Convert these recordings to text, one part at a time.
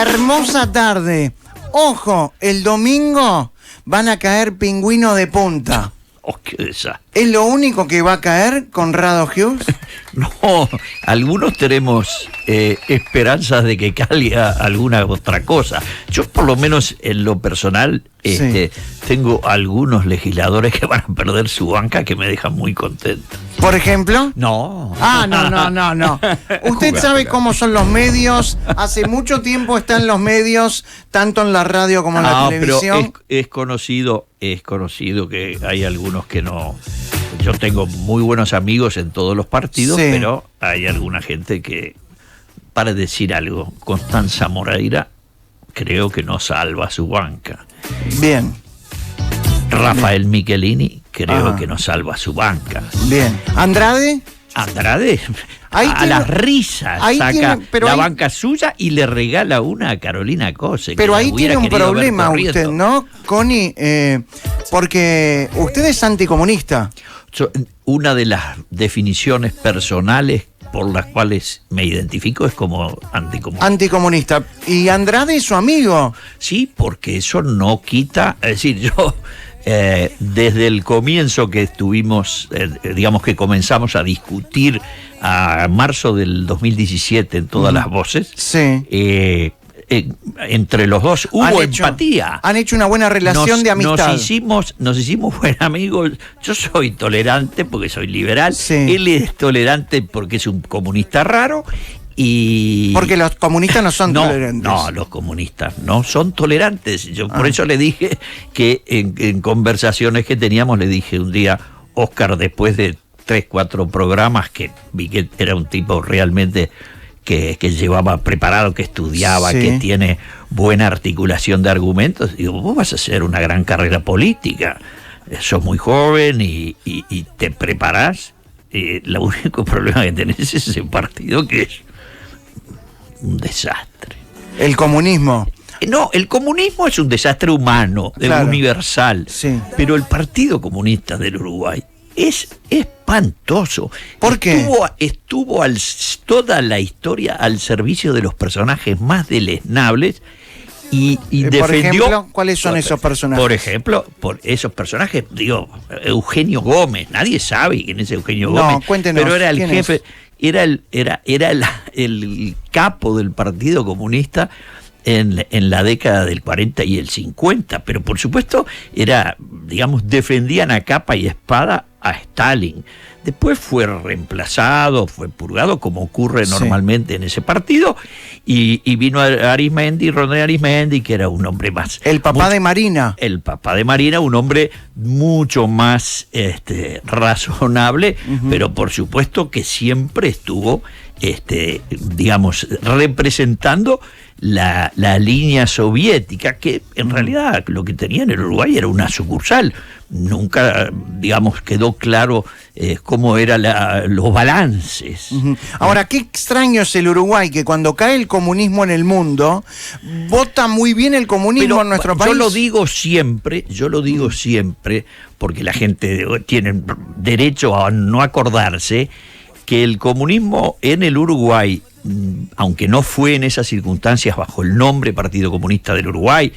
hermosa tarde. Ojo, el domingo van a caer pingüinos de punta. Oh, qué desastre. ¿Es lo único que va a caer, Conrado Hughes? No, algunos tenemos esperanzas de que caiga alguna otra cosa. Yo, por lo menos en lo personal, tengo algunos legisladores que van a perder su banca que me dejan muy contento. ¿Por ejemplo? No. Ah, no. Usted sabe cómo son los medios. Hace mucho tiempo están los medios, tanto en la radio como en la televisión. Pero es conocido que hay algunos que no. Yo tengo muy buenos amigos en todos los partidos, sí, pero hay alguna gente que, para decir algo, Constanza Moreira creo que no salva su banca. Bien. Rafael Michelini creo que no salva su banca. Bien. ¿Andrade? Ahí las risas saca la ahí, banca suya y le regala una a Carolina Cose. Pero ahí tiene un problema usted, ¿no, Connie? Porque usted es anticomunista. Una de las definiciones personales por las cuales me identifico es como anticomunista. Anticomunista. ¿Y Andrade es su amigo? Sí, porque eso no quita, es decir, yo desde el comienzo que estuvimos, digamos que comenzamos a discutir a marzo del 2017 en todas las voces, sí, entre los dos hubo empatía. Han hecho una buena relación de amistad. Nos hicimos buenos amigos. Yo soy tolerante porque soy liberal. Sí. Él es tolerante porque es un comunista raro. Porque los comunistas no son tolerantes. No, los comunistas no son tolerantes. Yo por eso le dije que en conversaciones que teníamos, le dije un día, Oscar, después de 3-4 programas que vi que era un tipo realmente que llevaba preparado, que estudiaba, que tiene buena articulación de argumentos, digo, vos vas a hacer una gran carrera política, sos muy joven y te preparás. El único problema que tenés es ese partido que es un desastre. ¿El comunismo? No, el comunismo es un desastre humano, universal, pero el Partido Comunista del Uruguay es espantoso. ¿Por qué? Estuvo toda la historia al servicio de los personajes más deleznables y defendió... Por ejemplo, ¿cuáles son esos personajes? Por ejemplo, por esos personajes, digo, Eugenio Gómez, nadie sabe quién es Eugenio Gómez. No, cuéntenos. Pero era el jefe, era el capo del Partido Comunista en la década del 40 y el 50, pero por supuesto defendían a capa y espada a Stalin. Después fue reemplazado, fue purgado, como ocurre normalmente en ese partido, y vino Rodney Arismendi, que era un hombre más... El papá de Marina. El papá de Marina, un hombre mucho más razonable, pero por supuesto que siempre estuvo, representando la línea soviética, que en realidad lo que tenía en el Uruguay era una sucursal. Nunca, quedó claro cómo eran los balances. Ahora, qué extraño es el Uruguay, que cuando cae el comunismo en el mundo, vota muy bien el comunismo en nuestro país. Yo lo digo siempre, porque la gente tiene derecho a no acordarse que el comunismo en el Uruguay, aunque no fue en esas circunstancias bajo el nombre Partido Comunista del Uruguay,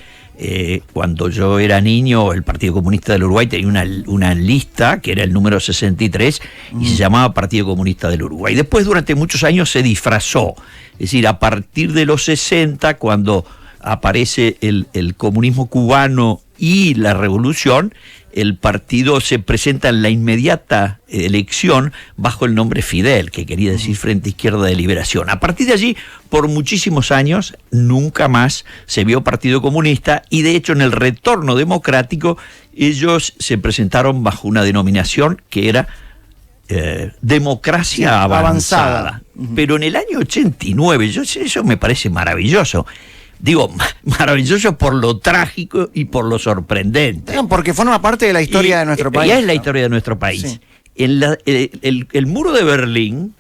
cuando yo era niño, el Partido Comunista del Uruguay tenía una lista que era el número 63 y se llamaba Partido Comunista del Uruguay. Después, durante muchos años, se disfrazó. Es decir, a partir de los 60, cuando aparece el comunismo cubano y la revolución, el partido se presenta en la inmediata elección bajo el nombre Fidel, que quería decir Frente Izquierda de Liberación. A partir de allí, por muchísimos años, nunca más se vio Partido Comunista, y de hecho en el retorno democrático ellos se presentaron bajo una denominación que era Democracia Avanzada. Pero en el año 89, eso me parece maravilloso. Digo, maravilloso por lo trágico y por lo sorprendente. Porque forma parte de la historia de nuestro país. Ya es la historia de nuestro país. Sí. El muro de Berlín,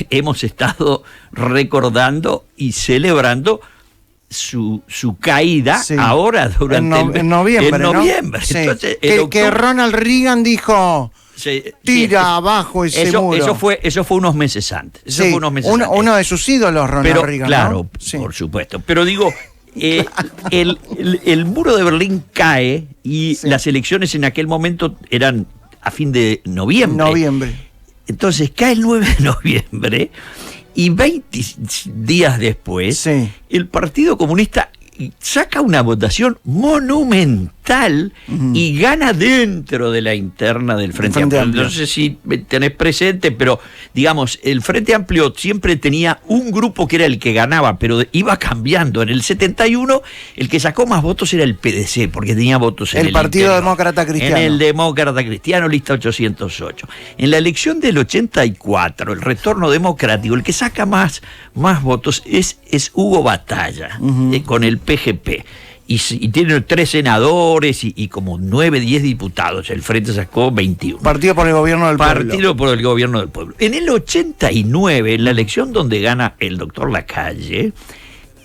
hemos estado recordando y celebrando su caída ahora durante en noviembre. En noviembre. Sí. Entonces, que Ronald Reagan dijo: tira abajo ese muro. Eso fue unos meses antes. Uno de sus ídolos, Ronald Reagan. Claro, ¿no? Por supuesto. Pero digo, el muro de Berlín cae y las elecciones en aquel momento eran a fin de noviembre. Entonces cae el 9 de noviembre y 20 días después el Partido Comunista saca una votación monumental y gana dentro de la interna del Frente Amplio. No sé si tenés presente, pero digamos, el Frente Amplio siempre tenía un grupo que era el que ganaba, pero iba cambiando. En el 71 el que sacó más votos era el PDC, porque tenía votos en el Partido Demócrata Cristiano. En el Demócrata Cristiano, lista 808. En la elección del 84, el retorno democrático, el que saca más votos es Hugo Batalla, con el PGP. Y tiene 3 senadores y como 9, 10 diputados. El Frente sacó 21. Partido por el Gobierno del Pueblo. Partido por el Gobierno del Pueblo. En el 89, en la elección donde gana el doctor Lacalle,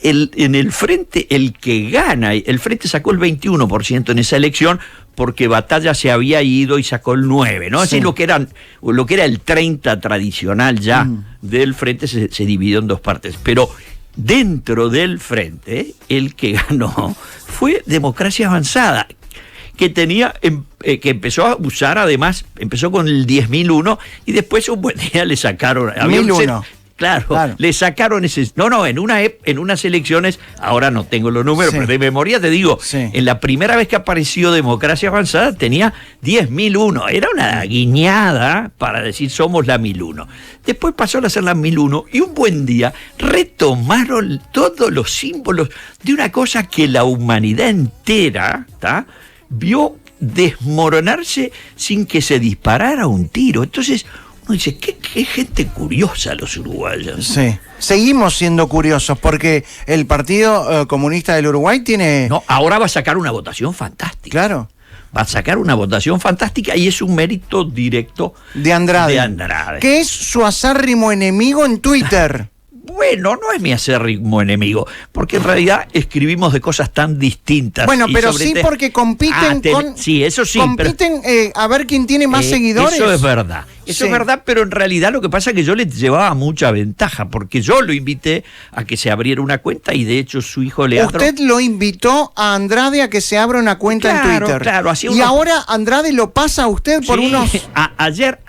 en el Frente, el que gana, el Frente sacó el 21% en esa elección, porque Batalla se había ido y sacó el 9%, ¿no? Así lo que era el 30% tradicional ya del Frente se dividió en 2 partes. Pero dentro del Frente, el que ganó fue Democracia Avanzada, que que empezó a usar, además, empezó con el 10.001 y después un buen día le sacaron... 1001. Claro, le sacaron ese... No, en unas elecciones, ahora no tengo los números, pero de memoria te digo, en la primera vez que apareció Democracia Avanzada tenía 10.001. Era una guiñada para decir somos la 1001. Después pasó a ser la 1001 y un buen día retomaron todos los símbolos de una cosa que la humanidad entera vio desmoronarse sin que se disparara un tiro. Entonces... uno dice, qué gente curiosa los uruguayos. Sí, seguimos siendo curiosos porque el Partido Comunista del Uruguay tiene... No, ahora va a sacar una votación fantástica. Claro. Va a sacar una votación fantástica y es un mérito directo de Andrade. Que es su acérrimo enemigo en Twitter. Bueno, no es mi acérrimo enemigo, porque en realidad escribimos de cosas tan distintas. Bueno, pero sí porque compiten Sí, eso sí. Compiten a ver quién tiene más seguidores. Eso es verdad. Eso es verdad, pero en realidad lo que pasa es que yo le llevaba mucha ventaja, porque yo lo invité a que se abriera una cuenta y de hecho su hijo Leandro... Usted lo invitó a Andrade a que se abra una cuenta en Twitter. Claro, y ahora Andrade lo pasa a usted por unos... Ayer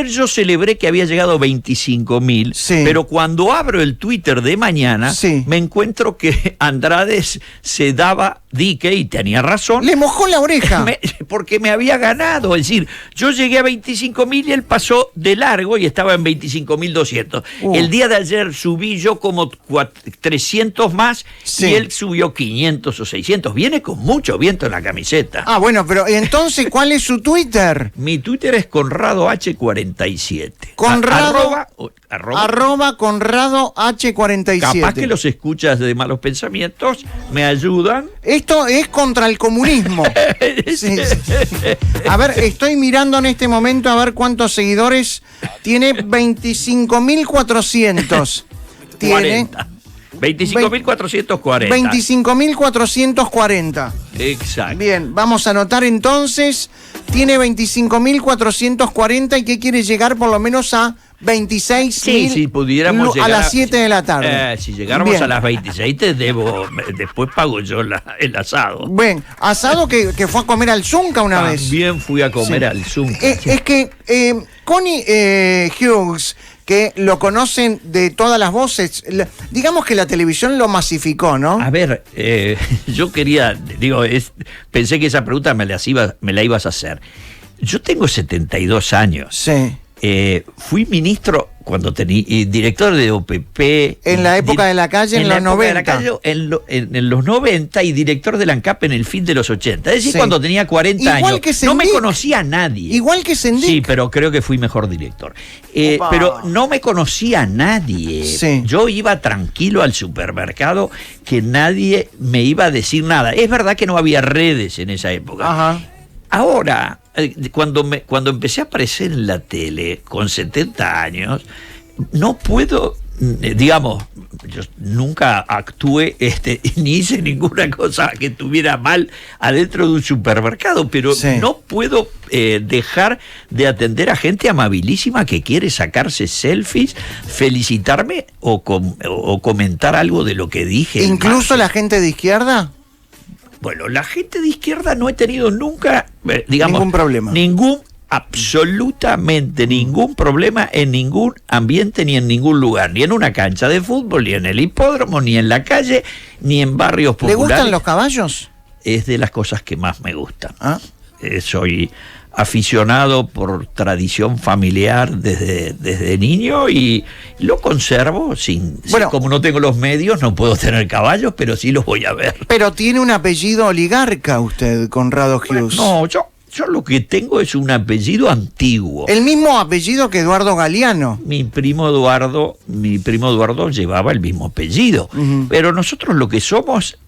yo celebré que había llegado 25.000, pero cuando abro el Twitter de mañana, me encuentro que Andrade se daba dique y tenía razón. Le mojó la oreja. Porque me había ganado. Es decir, yo llegué a 25.000 y él pasó de largo y estaba en 25.200. El día de ayer subí yo como 300 más y él subió 500 o 600. Viene con mucho viento en la camiseta. Ah, bueno, pero entonces, ¿cuál es su Twitter? Mi Twitter es Conrado H47. Arroba Conrado H47. Capaz que los escuchas de Malos Pensamientos me ayudan. Esto es contra el comunismo. Sí. A ver, estoy mirando en este momento a ver cuántos seguidores tiene. 25.400. Tiene 25.440. 25.440. Exacto. Bien, vamos a anotar entonces. Tiene 25.440 y que quiere llegar por lo menos a 26.000. Sí, si pudiéramos llegar a las 7 de la tarde. Si llegáramos a las 26 te debo, después pago yo el asado. Bueno, asado que fue a comer al Zunca una vez. También fui a comer al Zunca. Es que Connie Hughes, que lo conocen de todas las voces, digamos que la televisión lo masificó, ¿no? A ver, yo quería, pensé que esa pregunta me la ibas a hacer. Yo tengo 72 años. Sí. Fui ministro cuando tenía director de OPP en la época de la calle, en los 90 en los 90 y director de la ANCAP en el fin de los 80, es decir, cuando tenía 40 años. No me conocía a nadie. Igual que Sendik. Sí, pero creo que fui mejor director. Pero no me conocía a nadie. Yo iba tranquilo al supermercado, que nadie me iba a decir nada. Es verdad que no había redes en esa época. Ajá. Ahora, cuando empecé a aparecer en la tele con 70 años, no puedo digamos, yo nunca actué ni hice ninguna cosa que estuviera mal adentro de un supermercado, pero no puedo dejar de atender a gente amabilísima que quiere sacarse selfies, felicitarme o comentar algo de lo que dije. ¿Incluso la gente de izquierda? Bueno, la gente de izquierda no he tenido nunca, digamos, ningún problema. Absolutamente ningún problema en ningún ambiente ni en ningún lugar, ni en una cancha de fútbol, ni en el hipódromo, ni en la calle, ni en barrios populares. ¿Le gustan los caballos? Es de las cosas que más me gustan. Soy aficionado por tradición familiar desde niño y lo conservo como no tengo los medios, no puedo tener caballos, pero sí los voy a ver. Pero tiene un apellido oligarca usted, Conrado Hughes. No, yo lo que tengo es un apellido antiguo. El mismo apellido que Eduardo Galeano. Mi primo Eduardo llevaba el mismo apellido. Pero nosotros lo que somos,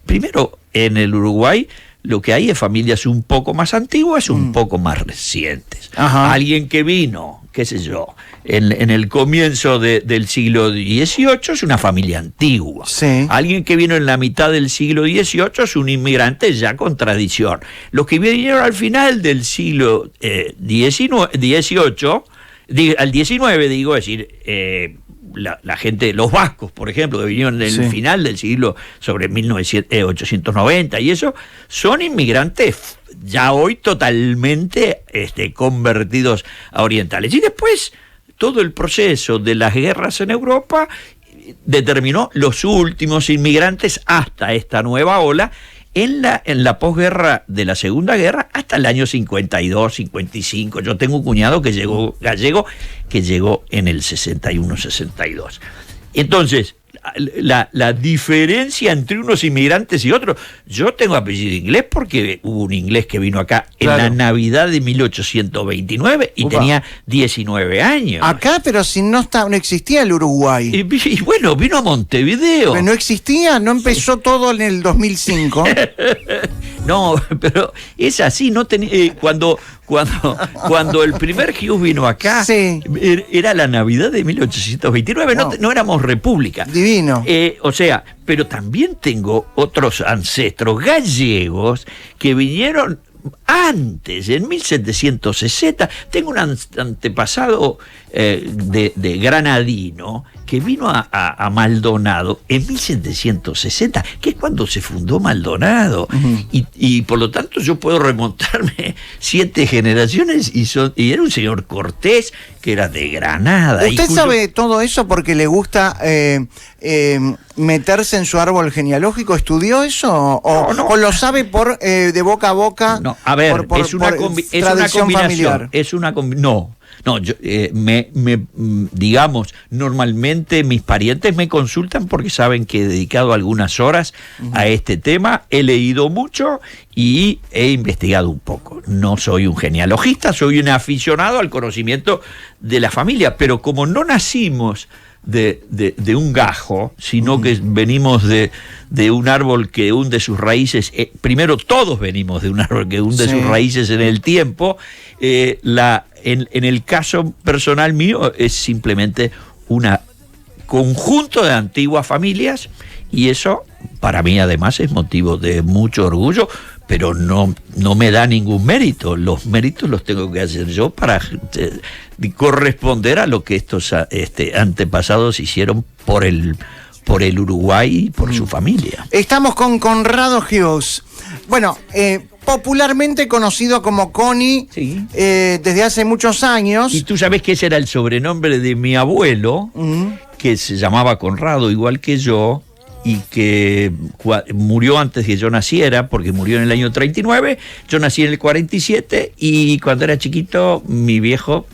primero en el Uruguay, lo que hay es familias un poco más antiguas, un poco más recientes. Alguien que vino, qué sé yo, en el comienzo del siglo XVIII es una familia antigua. Alguien que vino en la mitad del siglo XVIII es un inmigrante ya con tradición. Los que vinieron al final del siglo XVIII, al XIX, digo, es decir, la gente, los vascos, por ejemplo, que vinieron en el final del siglo, sobre 1890 y eso, son inmigrantes ya hoy totalmente convertidos a orientales. Y después, todo el proceso de las guerras en Europa determinó los últimos inmigrantes hasta esta nueva ola en la posguerra de la Segunda Guerra hasta el año 52, 55. Yo tengo un cuñado que llegó gallego, que llegó en el 61, 62. Entonces, la diferencia entre unos inmigrantes y otros, yo tengo apellido inglés porque hubo un inglés que vino acá en la Navidad de 1829 y tenía 19 años. Acá, pero si no existía el Uruguay. Y bueno, vino a Montevideo. Pero no existía, no empezó todo en el 2005. No, pero es así, no cuando el primer Hughes vino acá, era la Navidad de 1829, no éramos república. Divino. O sea, pero también tengo otros ancestros gallegos que vinieron antes, en 1760. Tengo un antepasado de granadino que vino a Maldonado en 1760, que es cuando se fundó Maldonado. Y por lo tanto yo puedo remontarme 7 generaciones y era un señor Cortés que era de Granada. ¿Usted sabe todo eso porque le gusta meterse en su árbol genealógico? ¿Estudió eso? ¿O lo sabe por de boca a boca? No, a ver, es una combinación familiar. No, yo, digamos, normalmente mis parientes me consultan porque saben que he dedicado algunas horas a este tema, he leído mucho y he investigado un poco. No soy un genealogista, soy un aficionado al conocimiento de la familia, pero como no nacimos de un gajo, sino que venimos de un árbol que hunde sus raíces, primero todos venimos de un árbol que hunde sus raíces en el tiempo, en el caso personal mío es simplemente un conjunto de antiguas familias y eso para mí además es motivo de mucho orgullo, pero no me da ningún mérito. Los méritos los tengo que hacer yo para corresponder a lo que estos antepasados hicieron por el Uruguay y por su familia. Estamos con Conrado Hughes. Bueno, popularmente conocido como Connie desde hace muchos años. Y tú sabes que ese era el sobrenombre de mi abuelo, que se llamaba Conrado, igual que yo, y que murió antes que yo naciera, porque murió en el año 39, yo nací en el 47, y cuando era chiquito, mi viejo,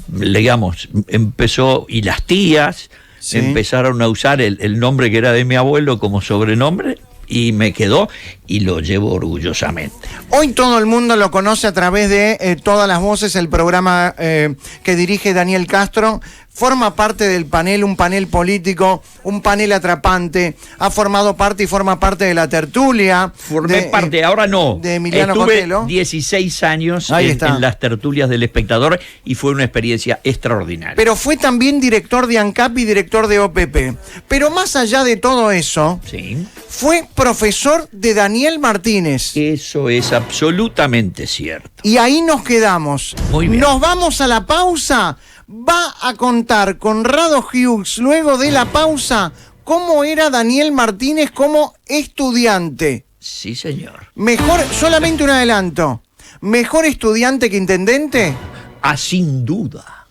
digamos, empezó, y las tías empezaron a usar el nombre que era de mi abuelo como sobrenombre, y me quedó y lo llevo orgullosamente. Hoy todo el mundo lo conoce a través de Todas las Voces, el programa que dirige Daniel Castro, forma parte del panel, un panel político, un panel atrapante, ha formado parte y forma parte de la tertulia. Formé parte, ahora no. De Emiliano Estuve Cotelo. 16 años en las tertulias del Espectador y fue una experiencia extraordinaria. Pero fue también director de ANCAP y director de OPP. Pero más allá de todo eso, sí, fue profesor de Daniel Martínez. Eso es absolutamente cierto. Y ahí nos quedamos. Muy bien. Nos vamos a la pausa. Va a contar Conrado Hughes, luego de la pausa, cómo era Daniel Martínez como estudiante. Sí, señor. Mejor, solamente un adelanto, ¿mejor estudiante que intendente? Ah, sin duda.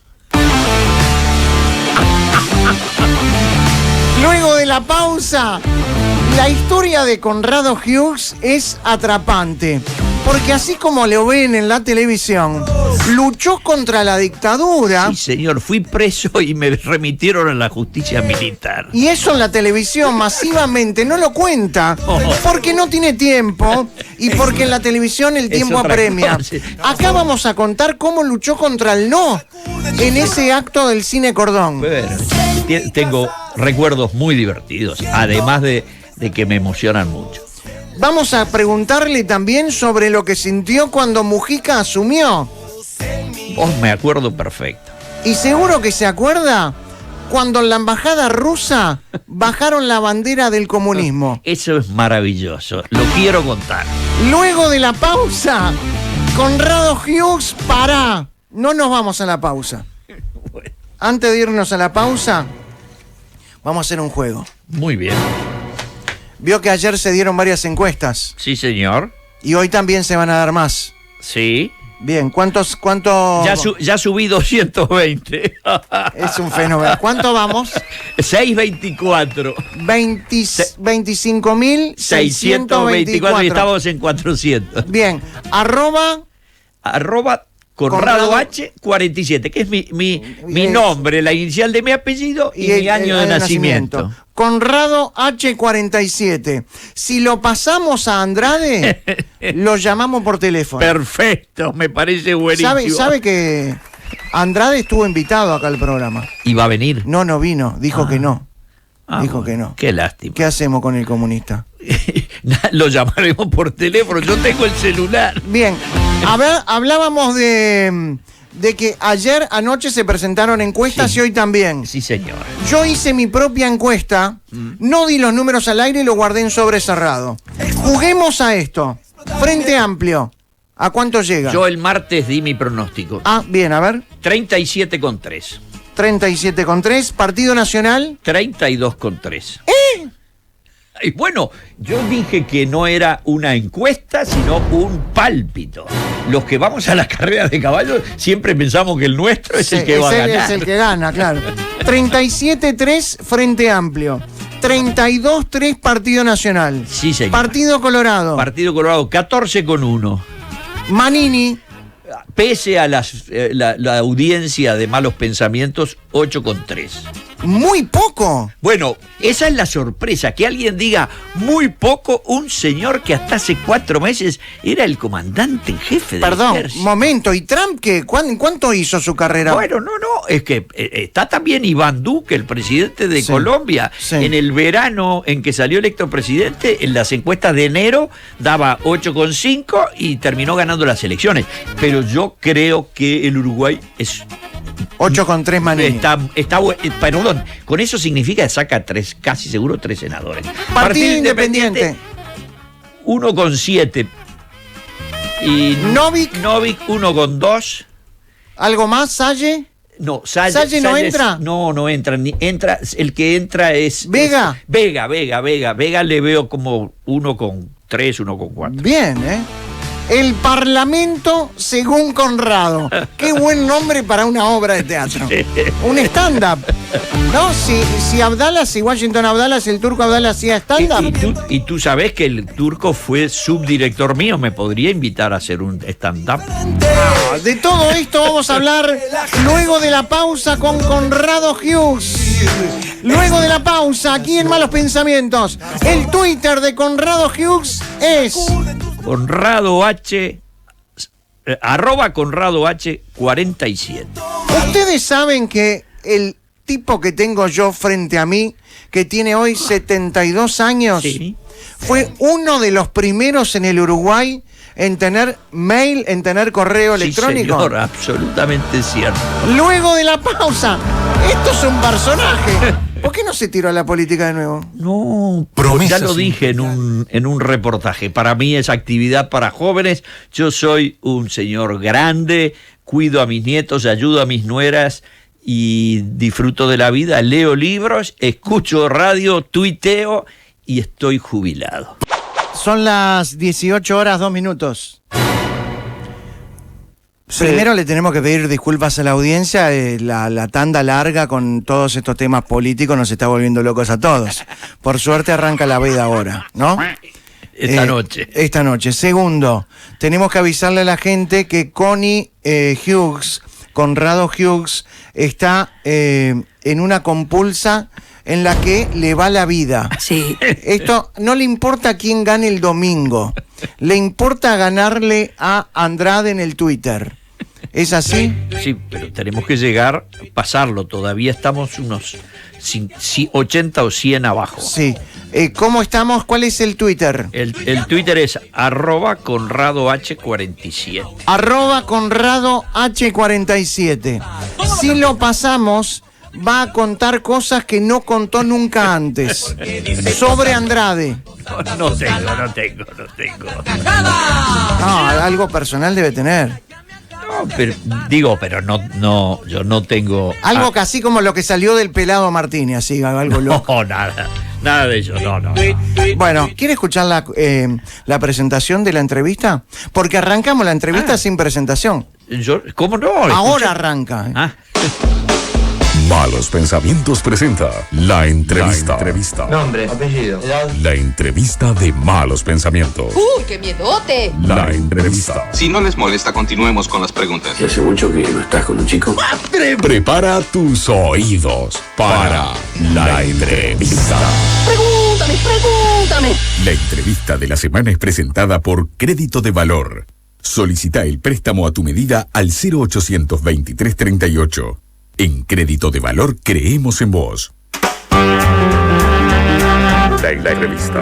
Luego de la pausa, la historia de Conrado Hughes es atrapante, porque así como lo ven en la televisión, luchó contra la dictadura. Sí, señor, fui preso y me remitieron a la justicia militar. Y eso en la televisión masivamente no lo cuenta, porque no tiene tiempo y porque en la televisión el tiempo apremia. Acá vamos a contar cómo luchó contra el no en ese acto del Cine Cordón. Bueno, tengo recuerdos muy divertidos, además de que me emocionan mucho. Vamos a preguntarle también sobre lo que sintió cuando Mujica asumió. Oh, me acuerdo perfecto. Y seguro que se acuerda cuando en la embajada rusa bajaron la bandera del comunismo. Eso es maravilloso, lo quiero contar. Luego de la pausa, Conrado Hughes, pará. No nos vamos a la pausa. Bueno. Antes de irnos a la pausa, vamos a hacer un juego. Muy bien. Vio que ayer se dieron varias encuestas. Sí, señor. Y hoy también se van a dar más. Sí. Bien, ¿cuánto? Ya subí 220. Es un fenómeno. ¿Cuánto vamos? 624. 25.624. Y estamos en 400. Bien, arroba Conrado H47, que es mi nombre, la inicial de mi apellido y mi año de nacimiento. Conrado H47. Si lo pasamos a Andrade, lo llamamos por teléfono. Perfecto, me parece buenísimo. ¿Sabe que Andrade estuvo invitado acá al programa? ¿Y va a venir? No vino, dijo que no. Dijo bueno, que no. Qué lástima. ¿Qué hacemos con el comunista? Lo llamaremos por teléfono, yo tengo el celular. Bien, a ver, hablábamos de que ayer anoche se presentaron encuestas, sí, y hoy también. Sí, señor. Yo hice mi propia encuesta, no di los números al aire y lo guardé en sobre cerrado. Juguemos a esto. Frente Amplio, ¿a cuánto llega? Yo el martes di mi pronóstico. Ah, bien, a ver. 37,3. 37,3. Partido Nacional. 32,3. Y bueno, yo dije que no era una encuesta, sino un pálpito. Los que vamos a las carreras de caballos siempre pensamos que el nuestro es el que va a ganar. Es el que gana, claro. 37,3 Frente Amplio. 32,3 Partido Nacional. Sí, señor. Partido Colorado. Partido Colorado, 14,1. Manini. Pese a la audiencia de malos pensamientos, 8,3. Muy poco. Bueno, esa es la sorpresa, que alguien diga muy poco, un señor que hasta hace 4 meses era el comandante en jefe del ejército. Momento, ¿y Trump qué? ¿Cuánto hizo su carrera? Bueno, no, es que está también Iván Duque, el presidente de Colombia. Sí. En el verano en que salió electo presidente, en las encuestas de enero daba 8,5 y terminó ganando las elecciones. Pero yo creo que el Uruguay es... 8,3 Manini. Perdón, con eso significa que saca casi seguro 3 senadores. Partido Independiente. 1,7. Y Novik 1,2. ¿Algo más, Salle? No, ¿Salle no entra? No entra. El que entra es... ¿Vega? Vega. Vega le veo como 1,3, 1,4. Bien, El Parlamento según Conrado. Qué buen nombre para una obra de teatro. Un stand-up. ¿No? Si Abdala, si Washington Abdala, si el turco Abdala hacía stand-up. Y tú sabés que el turco fue subdirector mío. ¿Me podría invitar a hacer un stand-up? De todo esto vamos a hablar luego de la pausa con Conrado Hughes. Luego de la pausa, aquí en Malos Pensamientos. El Twitter de Conrado Hughes es... Conrado H, @Conrado H47. Ustedes saben que el tipo que tengo yo frente a mí, que tiene hoy 72 años, Sí. fue uno de los primeros en el Uruguay en tener mail, en tener correo electrónico. Sí, señor, absolutamente cierto. Luego de la pausa, esto es un personaje. ¿Por qué no se tiró a la política de nuevo? No, Promesas ya lo dije en un reportaje. Para mí es actividad para jóvenes. Yo soy un señor grande, cuido a mis nietos, ayudo a mis nueras y disfruto de la vida. Leo libros, escucho radio, tuiteo y estoy jubilado. Son las 18:02. Sí. Primero le tenemos que pedir disculpas a la audiencia. La tanda larga con todos estos temas políticos nos está volviendo locos a todos. Por suerte arranca la veda ahora, ¿no? Esta noche. Esta noche. Segundo, tenemos que avisarle a la gente que Connie Hughes, Conrado Hughes, está en una compulsa en la que le va la vida. Sí. Esto no le importa quién gane el domingo, le importa ganarle a Andrade en el Twitter. ¿Es así? Sí, pero tenemos que llegar, pasarlo. Todavía estamos unos 80 o 100 abajo. Sí. ¿Cómo estamos? ¿Cuál es el Twitter? El Twitter es @ConradoH47. @Conrado H47. Si lo pasamos, va a contar cosas que no contó nunca antes. Sobre Andrade. No tengo. No, algo personal debe tener. No, pero no, yo no tengo. Algo casi como lo que salió del pelado Martínez, así, algo loco. No, nada de eso, no. Bueno, ¿quiere escuchar la presentación de la entrevista? Porque arrancamos la entrevista sin presentación. ¿Cómo no? Ahora arranca. Malos Pensamientos presenta La Entrevista. Nombre, apellido, edad. La entrevista de Malos Pensamientos. ¡Uy, qué miedote! La Entrevista. Si no les molesta, continuemos con las preguntas. ¿Hace mucho que no estás con un chico? Prepara tus oídos para La Entrevista. Pregúntame. La entrevista de la semana es presentada por Crédito de Valor. Solicita el préstamo a tu medida al 0800 2338. En Crédito de Valor creemos en vos. La entrevista.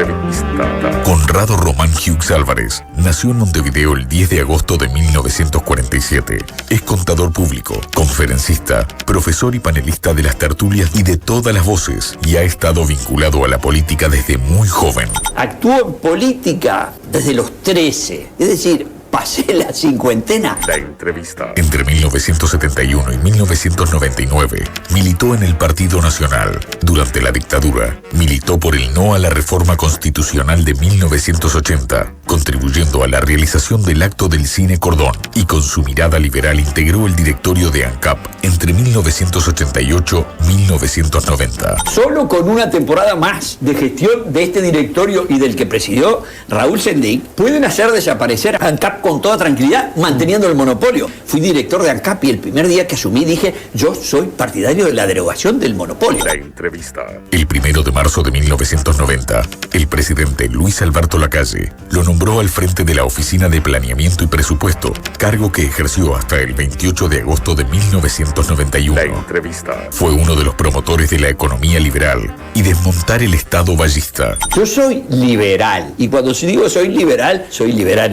Conrado Román Hughes Álvarez nació en Montevideo el 10 de agosto de 1947. Es contador público, conferencista, profesor y panelista de las tertulias y de todas las voces, y ha estado vinculado a la política desde muy joven. Actuó en política desde los 13, es decir, pasé la cincuentena. La entrevista. Entre 1971 y 1999 militó en el Partido Nacional. Durante la dictadura militó por el no a la reforma constitucional de 1980, contribuyendo a la realización del acto del Cine Cordón, y con su mirada liberal integró el directorio de ANCAP entre 1988 y 1990. Solo con una temporada más de gestión de este directorio y del que presidió Raúl Sendic, pueden hacer desaparecer a ANCAP con toda tranquilidad, manteniendo el monopolio. Fui director de ANCAP y el primer día que asumí dije, yo soy partidario de la derogación del monopolio. La entrevista. El 1 de marzo de 1990, el presidente Luis Alberto Lacalle lo nombró al frente de la Oficina de Planeamiento y Presupuesto, cargo que ejerció hasta el 28 de agosto de 1991. La entrevista. Fue uno de los promotores de la economía liberal y desmontar el Estado ballista. Yo soy liberal, y cuando digo soy liberal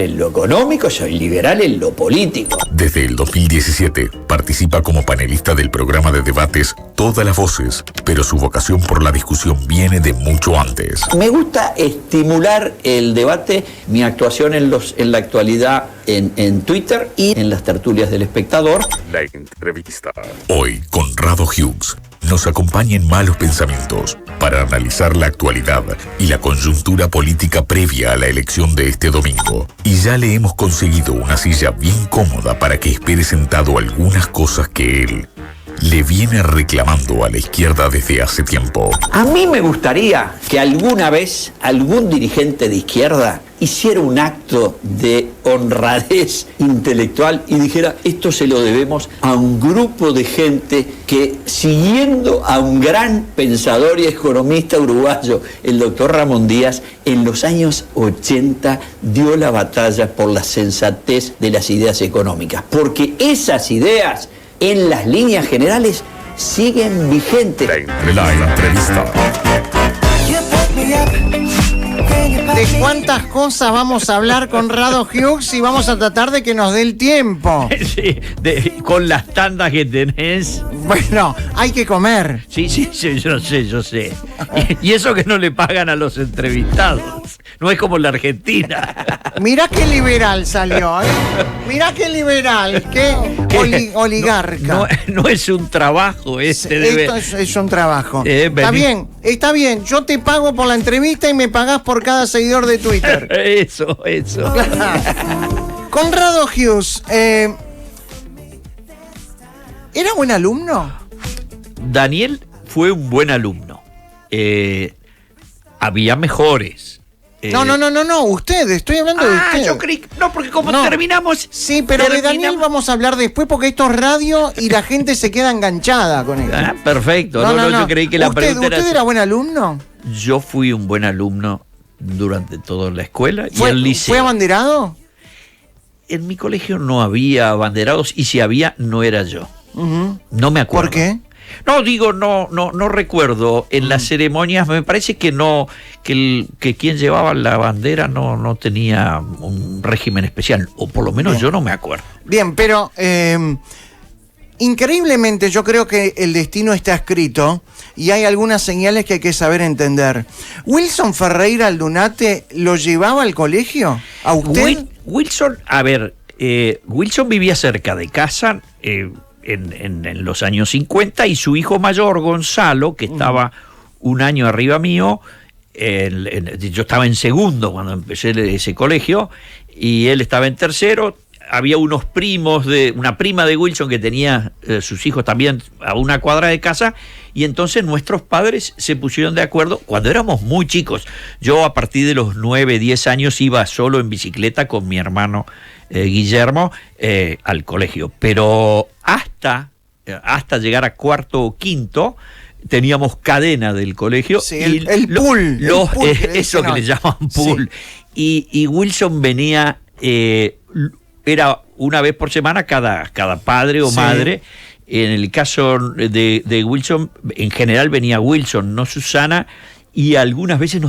en lo económico, soy liberal en lo político. Desde el 2017 participa como panelista del programa de debates Todas las Voces, pero su vocación por la discusión viene de mucho antes. Me gusta estimular el debate, mi actuación en la actualidad en Twitter y en las tertulias del Espectador. La entrevista. Hoy, Conrado Hughes nos acompaña en Malos Pensamientos para analizar la actualidad y la coyuntura política previa a la elección de este domingo. Y ya le hemos conseguido una silla bien cómoda para que espere sentado algunas cosas que él le viene reclamando a la izquierda desde hace tiempo. A mí me gustaría que alguna vez algún dirigente de izquierda hiciera un acto de honradez intelectual y dijera, esto se lo debemos a un grupo de gente que, siguiendo a un gran pensador y economista uruguayo, el doctor Ramón Díaz, en los años 80 dio la batalla por la sensatez de las ideas económicas, porque esas ideas, en las líneas generales, siguen vigentes. La entrevista. ¿De cuántas cosas vamos a hablar con Rado Hughes y vamos a tratar de que nos dé el tiempo? Sí, con las tandas que tenés. Bueno, hay que comer. Sí, yo sé. Y eso que no le pagan a los entrevistados. No es como la Argentina. Mirá qué liberal salió, ¿eh? Mirá qué liberal, qué oligarca. No es un trabajo Esto es un trabajo. Está bien. Yo te pago por la entrevista y me pagás por cada seguidor de Twitter. Eso. Conrado Hughes, ¿era buen alumno? Daniel fue un buen alumno. Había mejores. No, usted, estoy hablando de usted. Yo creí, no, porque como terminamos... Sí, pero de Daniel vamos a hablar después porque esto es radio y la gente se queda enganchada con esto. Perfecto, yo creí que la pregunta era... ¿Usted era buen alumno? Yo fui un buen alumno durante toda la escuela y el liceo. ¿Fue abanderado? En mi colegio no había abanderados y si había, no era yo. No me acuerdo. ¿Por qué? No, no recuerdo. En las ceremonias me parece que que quien llevaba la bandera no tenía un régimen especial, o por lo menos yo no me acuerdo. Bien, pero increíblemente yo creo que el destino está escrito y hay algunas señales que hay que saber entender. ¿Wilson Ferreira Aldunate lo llevaba al colegio? ¿A usted? Wilson, Wilson vivía cerca de casa, en los años 50, y su hijo mayor, Gonzalo, que estaba un año arriba mío, yo estaba en segundo cuando empecé ese colegio, y él estaba en tercero. Había unos primos, una prima de Wilson que tenía sus hijos también a una cuadra de casa, y entonces nuestros padres se pusieron de acuerdo cuando éramos muy chicos. Yo a partir de los 9, 10 años iba solo en bicicleta con mi hermano Guillermo al colegio, pero hasta llegar a cuarto o quinto teníamos cadena del colegio. Sí, el pool. Eso que le llaman pool. Sí. Y Wilson venía, era una vez por semana cada padre o madre. En el caso de Wilson, en general venía Wilson, no Susana, y algunas veces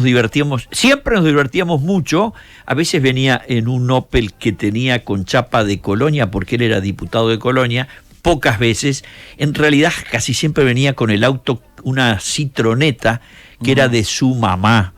siempre nos divertíamos mucho. A veces venía en un Opel que tenía con chapa de Colonia, porque él era diputado de Colonia, pocas veces. En realidad casi siempre venía con el auto, una Citroneta, que era de su mamá.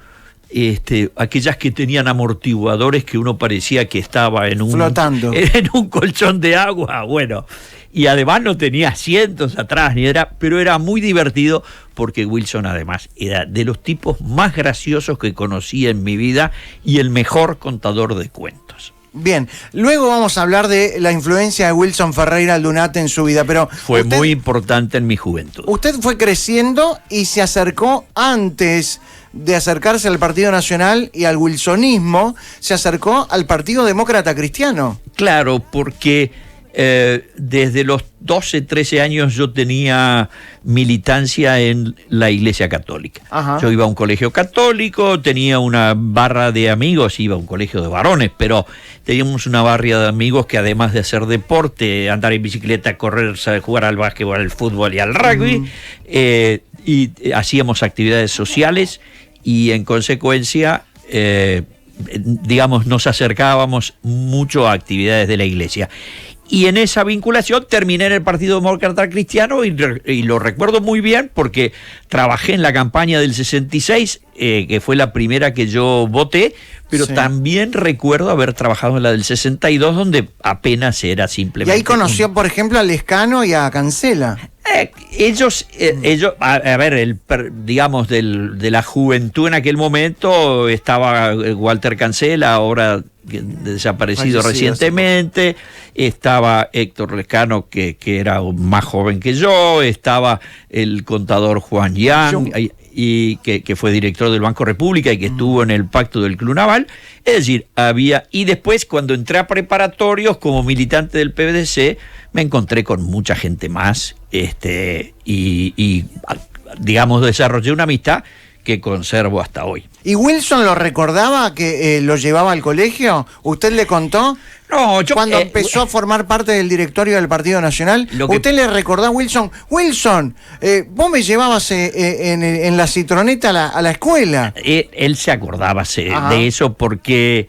Aquellas que tenían amortiguadores que uno parecía que estaba flotando en un colchón de agua, bueno, y además no tenía asientos atrás pero era muy divertido porque Wilson además era de los tipos más graciosos que conocí en mi vida y el mejor contador de cuentos. Bien, luego vamos a hablar de la influencia de Wilson Ferreira Aldunate en su vida, pero fue muy importante en mi juventud. Usted fue creciendo y se acercó antes de acercarse al Partido Nacional y al wilsonismo, se acercó al Partido Demócrata Cristiano. Claro, porque desde los 12, 13 años yo tenía militancia en la Iglesia Católica. Ajá. Yo iba a un colegio católico, tenía una barra de amigos, iba a un colegio de varones, pero teníamos una barra de amigos que además de hacer deporte, andar en bicicleta, correr, jugar al básquetbol, al fútbol y al rugby, y hacíamos actividades sociales y en consecuencia, nos acercábamos mucho a actividades de la Iglesia. Y en esa vinculación terminé en el Partido Demócrata Cristiano y lo recuerdo muy bien porque trabajé en la campaña del 66, que fue la primera que yo voté, pero también recuerdo haber trabajado en la del 62, donde apenas era simplemente... Y ahí conoció, por ejemplo, a Lescano y a Cancela. Ellos, de la juventud en aquel momento estaba Walter Cancela, ahora desaparecido recientemente, estaba Héctor Lescano, que era más joven que yo, estaba el contador Juan Yang, y que fue director del Banco República y que estuvo en el pacto del Club Naval. Es decir, y después cuando entré a preparatorios como militante del PDC, me encontré con mucha gente más, y desarrollé una amistad que conservo hasta hoy. ¿Y Wilson lo recordaba que lo llevaba al colegio? ¿Usted le contó? No, Cuando empezó a formar parte del directorio del Partido Nacional, ¿usted le recordó a Wilson? Wilson, vos me llevabas en la citroneta a la escuela. Él se acordaba de eso porque,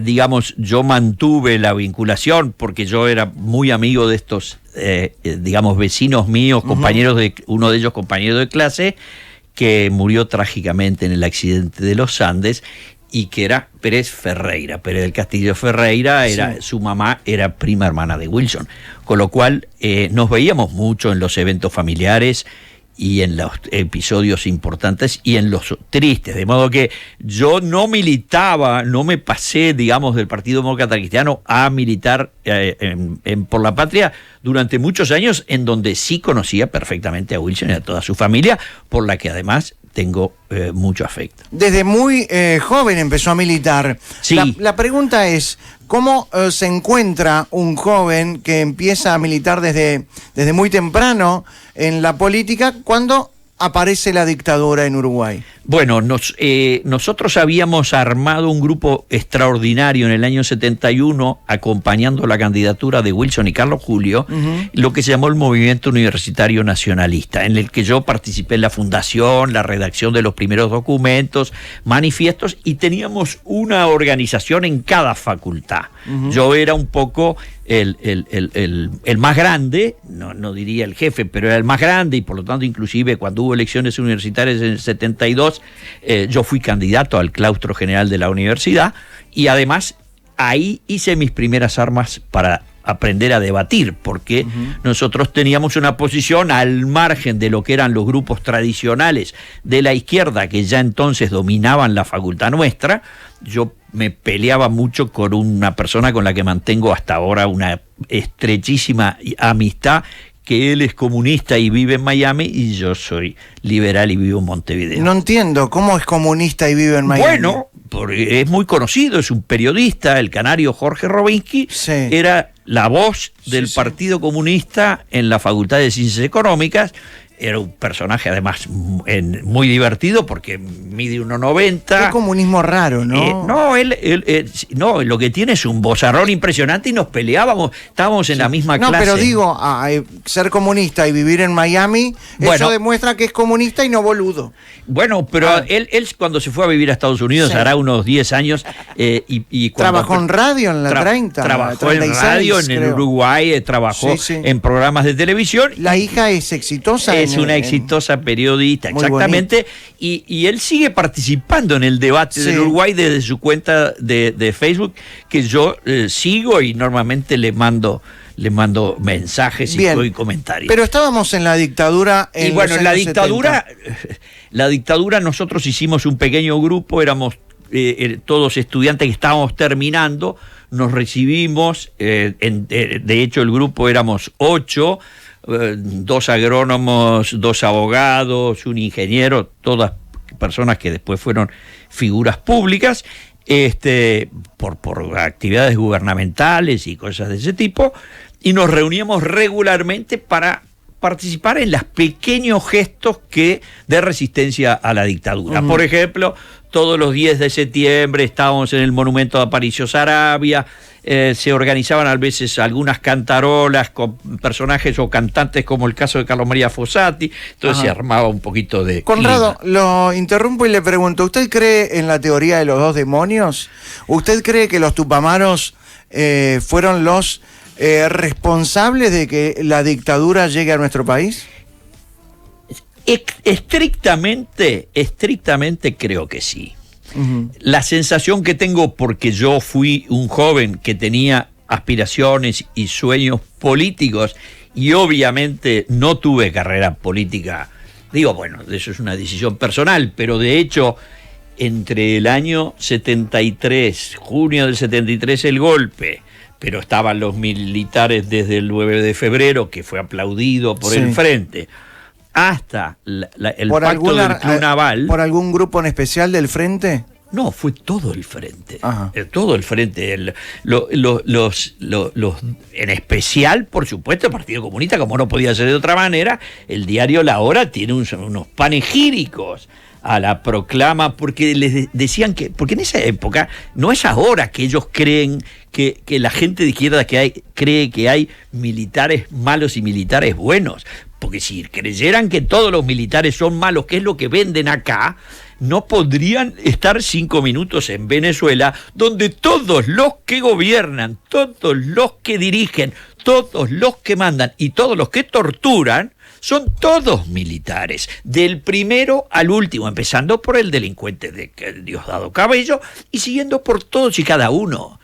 digamos, yo mantuve la vinculación porque yo era muy amigo de estos, digamos, vecinos míos, compañeros uno de ellos compañero de clase, que murió trágicamente en el accidente de los Andes, y que era Pérez del Castillo Ferreira, su mamá era prima hermana de Wilson, con lo cual nos veíamos mucho en los eventos familiares y en los episodios importantes y en los tristes, de modo que yo no militaba, no me pasé, digamos, del Partido Demócrata Cristiano a militar por la Patria durante muchos años, en donde sí conocía perfectamente a Wilson y a toda su familia, por la que además tengo mucho afecto. Desde muy joven empezó a militar. Sí. La pregunta es, ¿cómo se encuentra un joven que empieza a militar desde muy temprano en la política cuando aparece la dictadura en Uruguay? Bueno, nosotros habíamos armado un grupo extraordinario en el año 71 acompañando la candidatura de Wilson y Carlos Julio, lo que se llamó el Movimiento Universitario Nacionalista, en el que yo participé en la fundación, la redacción de los primeros documentos, manifiestos, y teníamos una organización en cada facultad. Yo era un poco el más grande, no diría el jefe, pero era el más grande, y por lo tanto inclusive cuando hubo elecciones universitarias en el 72, yo fui candidato al claustro general de la universidad, y además ahí hice mis primeras armas para aprender a debatir, porque nosotros teníamos una posición al margen de lo que eran los grupos tradicionales de la izquierda, que ya entonces dominaban la facultad nuestra. Yo me peleaba mucho con una persona con la que mantengo hasta ahora una estrechísima amistad, que él es comunista y vive en Miami, y yo soy liberal y vivo en Montevideo. No entiendo, ¿cómo es comunista y vive en Miami? Bueno, porque es muy conocido, es un periodista, el canario Jorge Robinsky, era la voz del Partido Comunista en la Facultad de Ciencias Económicas. Era un personaje además muy divertido porque mide 1,90. Qué comunismo raro, ¿no? No, lo que tiene es un vozarrón impresionante, y nos peleábamos, estábamos en la misma clase. No, pero digo, ser comunista y vivir en Miami, eso demuestra que es comunista y no boludo. Bueno, pero él cuando se fue a vivir a Estados Unidos, hará unos 10 años, y cuando trabajó en radio en la 30. Trabajó 36, en radio en el Uruguay, trabajó en programas de televisión. La hija es exitosa. Es una exitosa periodista, exactamente, y él sigue participando en el debate del Uruguay desde su cuenta de Facebook, que yo sigo, y normalmente le mando mensajes y comentarios. Pero estábamos en la dictadura. Y bueno, en la dictadura nosotros hicimos un pequeño grupo, éramos todos estudiantes que estábamos terminando, nos recibimos, de hecho el grupo éramos 8, 2 agrónomos, 2 abogados, un ingeniero, todas personas que después fueron figuras públicas, por actividades gubernamentales y cosas de ese tipo, y nos reuníamos regularmente para participar en los pequeños gestos de resistencia a la dictadura. Por ejemplo, todos los 10 de septiembre estábamos en el monumento de Aparicio Saravia, se organizaban a veces algunas cantarolas con personajes o cantantes, como el caso de Carlos María Fossati, entonces se armaba un poquito de Conrado, clima. Lo interrumpo y le pregunto, ¿usted cree en la teoría de los 2 demonios? ¿Usted cree que los tupamaros fueron los responsables de que la dictadura llegue a nuestro país? Estrictamente creo que sí. La sensación que tengo, porque yo fui un joven que tenía aspiraciones y sueños políticos, y obviamente no tuve carrera política, digo, bueno, eso es una decisión personal, pero de hecho entre el año 73, junio del 73 el golpe, pero estaban los militares desde el 9 de febrero, que fue aplaudido por el Frente, hasta el pacto del Club Naval. ¿Por algún grupo en especial del Frente? No, fue todo el Frente. Ajá. Todo el Frente. En especial, por supuesto, el Partido Comunista, como no podía ser de otra manera. El diario La Hora tiene unos panegíricos a la proclama, porque les decían que, porque en esa época, no es ahora que ellos creen que la gente de izquierda cree que hay militares malos y militares buenos, porque si creyeran que todos los militares son malos, que es lo que venden acá, no podrían estar 5 minutos en Venezuela, donde todos los que gobiernan, todos los que dirigen, todos los que mandan y todos los que torturan son todos militares, del primero al último, empezando por el delincuente de Diosdado Cabello y siguiendo por todos y cada uno,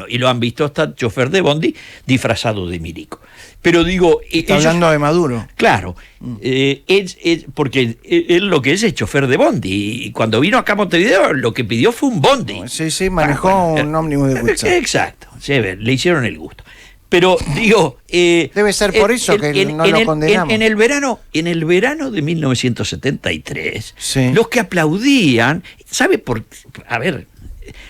y lo han visto hasta el chofer de bondi disfrazado de milico. Pero digo... Está hablando de Maduro. Claro, porque él lo que es chofer de bondi, y cuando vino acá a Montevideo lo que pidió fue un bondi. Sí, manejó un ómnibus de Cuitzá. Exacto, le hicieron el gusto. Pero digo... debe ser por eso que no lo condenamos. En el verano de 1973, sí, los que aplaudían, ¿sabe por qué? A ver,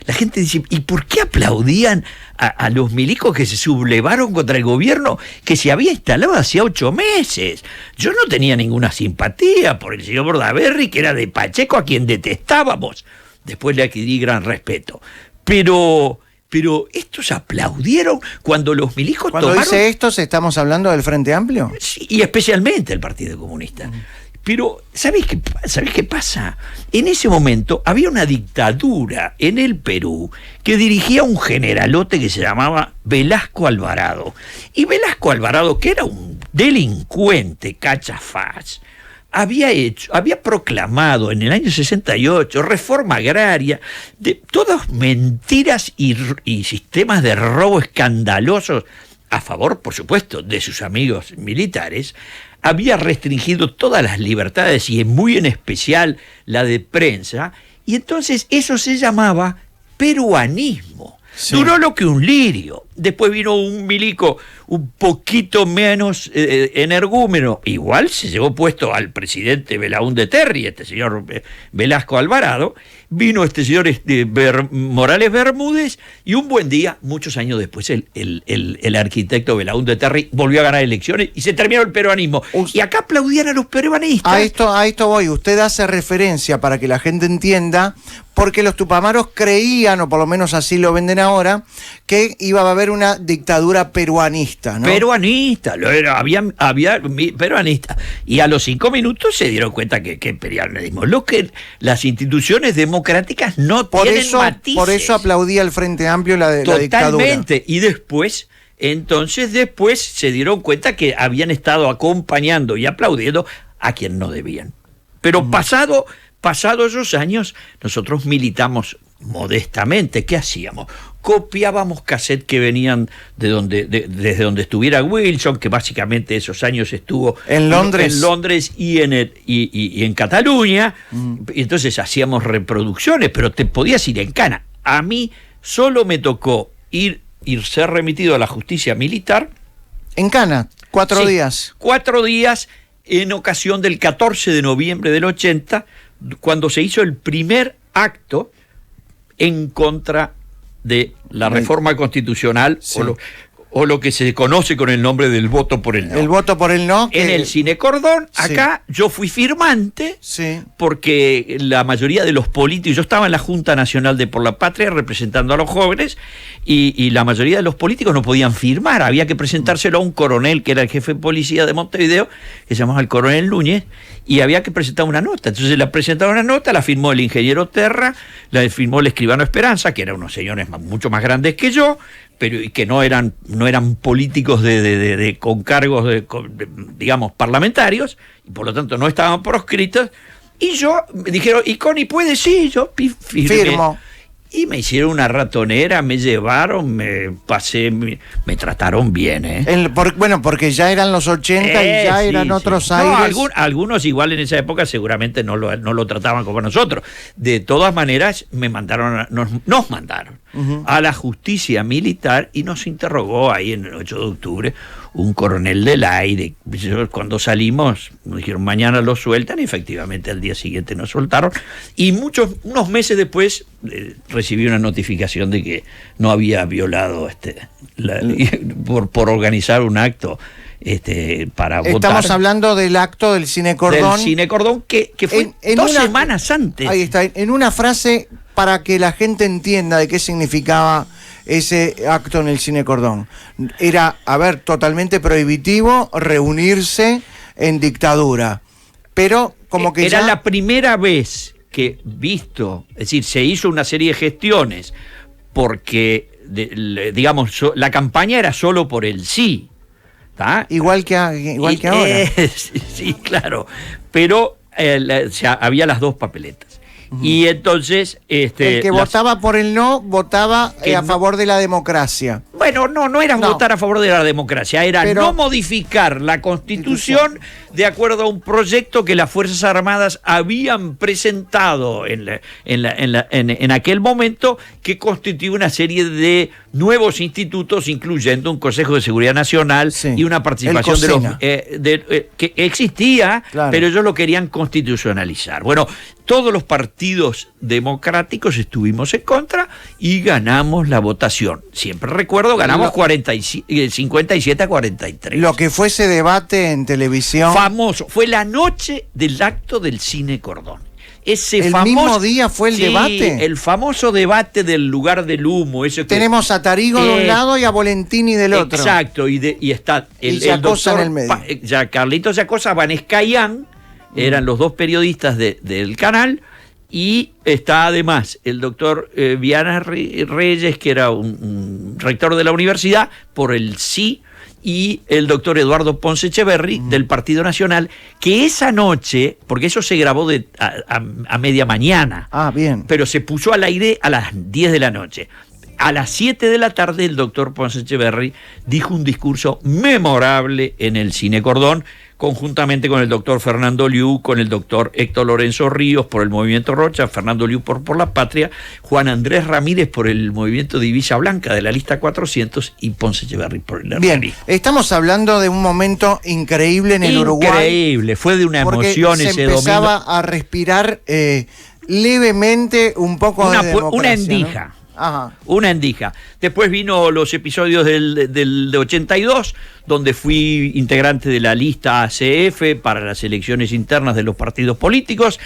la gente dice, ¿y por qué aplaudían a los milicos que se sublevaron contra el gobierno que se había instalado hacía 8 meses? Yo no tenía ninguna simpatía por el señor Bordaberry, que era de Pacheco, a quien detestábamos. Después le adquirí gran respeto. Pero estos aplaudieron cuando los milicos Cuando tomaron... dice estos, ¿estamos hablando del Frente Amplio? Sí, y especialmente el Partido Comunista. Pero, ¿sabés qué pasa? En ese momento había una dictadura en el Perú que dirigía un generalote que se llamaba Velasco Alvarado. Y Velasco Alvarado, que era un delincuente cachafaz, había proclamado en el año 68 reforma agraria, de todas mentiras y sistemas de robo escandalosos a favor, por supuesto, de sus amigos militares. Había restringido todas las libertades y muy en especial la de prensa, y entonces eso se llamaba peruanismo. Sí. Duró lo que un lirio. Después vino un milico un poquito menos energúmeno. Igual se llevó puesto al presidente Belaúnde Terry, este señor Velasco Alvarado. Vino este señor Morales Bermúdez, y un buen día, muchos años después, el arquitecto Belaúnde Terry volvió a ganar elecciones y se terminó el peruanismo. Y acá aplaudían a los peruanistas. A esto voy. Usted hace referencia para que la gente entienda, porque los tupamaros creían, o por lo menos así lo venden ahora, que iba a haber una dictadura peruanista, ¿no? Peruanista, había peruanista. Y a los 5 minutos se dieron cuenta que peruanismo. Las instituciones democráticas no tienen matices. Por eso aplaudía el Frente Amplio la dictadura. Totalmente. Y después se dieron cuenta que habían estado acompañando y aplaudiendo a quien no debían. Pero pasados esos años, nosotros militamos modestamente. ¿Qué hacíamos? Copiábamos cassettes que venían desde donde estuviera Wilson, que básicamente esos años estuvo en Londres y en Cataluña. Y entonces hacíamos reproducciones, pero te podías ir en cana. A mí solo me tocó ser remitido a la justicia militar. ¿En cana? 4 días. 4 días en ocasión del 14 de noviembre del 80, cuando se hizo el primer acto en contra de la reforma constitucional, sí, o lo que se conoce con el nombre del voto por el no. El voto por el no. En el Cine Cordón, acá yo fui firmante, sí, porque la mayoría de los políticos, yo estaba en la Junta Nacional de Por la Patria representando a los jóvenes, y la mayoría de los políticos no podían firmar, había que presentárselo a un coronel que era el jefe de policía de Montevideo, que se llamaba el coronel Núñez, y había que presentar una nota. Entonces la presentaron una nota, la firmó el ingeniero Terra, la firmó el escribano Esperanza, que eran unos señores mucho más grandes que yo, pero y que no eran políticos con cargos digamos parlamentarios, y por lo tanto no estaban proscritos. Y yo me dijeron, ¿y Connie puede? Sí, yo firmo. Y me hicieron una ratonera, me llevaron, me trataron bien, ¿eh? Porque ya eran los 80 y ya eran otros aires. No, algunos igual en esa época seguramente no lo trataban como nosotros. De todas maneras, nos mandaron a la justicia militar, y nos interrogó ahí en el 8 de octubre un coronel del aire. Cuando salimos, nos dijeron, mañana lo sueltan, y efectivamente al día siguiente nos soltaron. Y unos meses después recibí una notificación de que no había violado por organizar un acto para votar. Estamos hablando del acto del Cine Cordón. Del Cine Cordón, que fue en 2 una- semanas antes. Ahí está, en una frase para que la gente entienda de qué significaba ese acto en el Cine Cordón. Era, totalmente prohibitivo reunirse en dictadura, pero como que era ya... la primera vez que es decir, se hizo una serie de gestiones porque, digamos, la campaña era solo por el sí. ¿Tá? Igual que ahora. Sí, claro. Pero había las dos papeletas. Y entonces... el que votaba por el no, votaba a favor de la democracia. Bueno, no era votar a favor de la democracia, era Pero, no modificar la Constitución de acuerdo a un proyecto que las Fuerzas Armadas habían presentado en aquel momento, que constituía una serie de nuevos institutos, incluyendo un Consejo de Seguridad Nacional y una participación de los que existía, claro, pero ellos lo querían constitucionalizar. Bueno, todos los partidos democráticos estuvimos en contra y ganamos la votación. Siempre recuerdo, ganamos 57-43. Lo que fue ese debate en televisión. Famoso. Fue la noche del acto del Cine Cordón. Mismo día fue el debate. El famoso debate del lugar del humo. Tenemos a Tarigo de un lado y a Volentini del otro. Exacto, y está el Yacosa doctor en el medio. Carlitos Yacosa, Vanessa Ian, eran los dos periodistas del canal, y está además el doctor Viana Reyes, que era un rector de la universidad, por el sí, y el doctor Eduardo Ponce Echeverri, del Partido Nacional, que esa noche, porque eso se grabó a media mañana, bien, pero se puso al aire a las 10 de la noche. A las 7 de la tarde el doctor Ponce Echeverri dijo un discurso memorable en el Cine Cordón, conjuntamente con el doctor Fernando Liu, con el doctor Héctor Lorenzo Ríos por el Movimiento Rocha, Fernando Liu por la Patria, Juan Andrés Ramírez por el Movimiento Divisa Blanca de la Lista 400 y Ponce Echeverri por el Bien, estamos hablando de un momento increíble en el Uruguay. Increíble, fue de una emoción ese domingo. Se empezaba a respirar levemente un poco de democracia, una endija. ¿no? Ajá. Una endija. Después vino los episodios del 82, donde fui integrante de la lista ACF para las elecciones internas de los partidos políticos,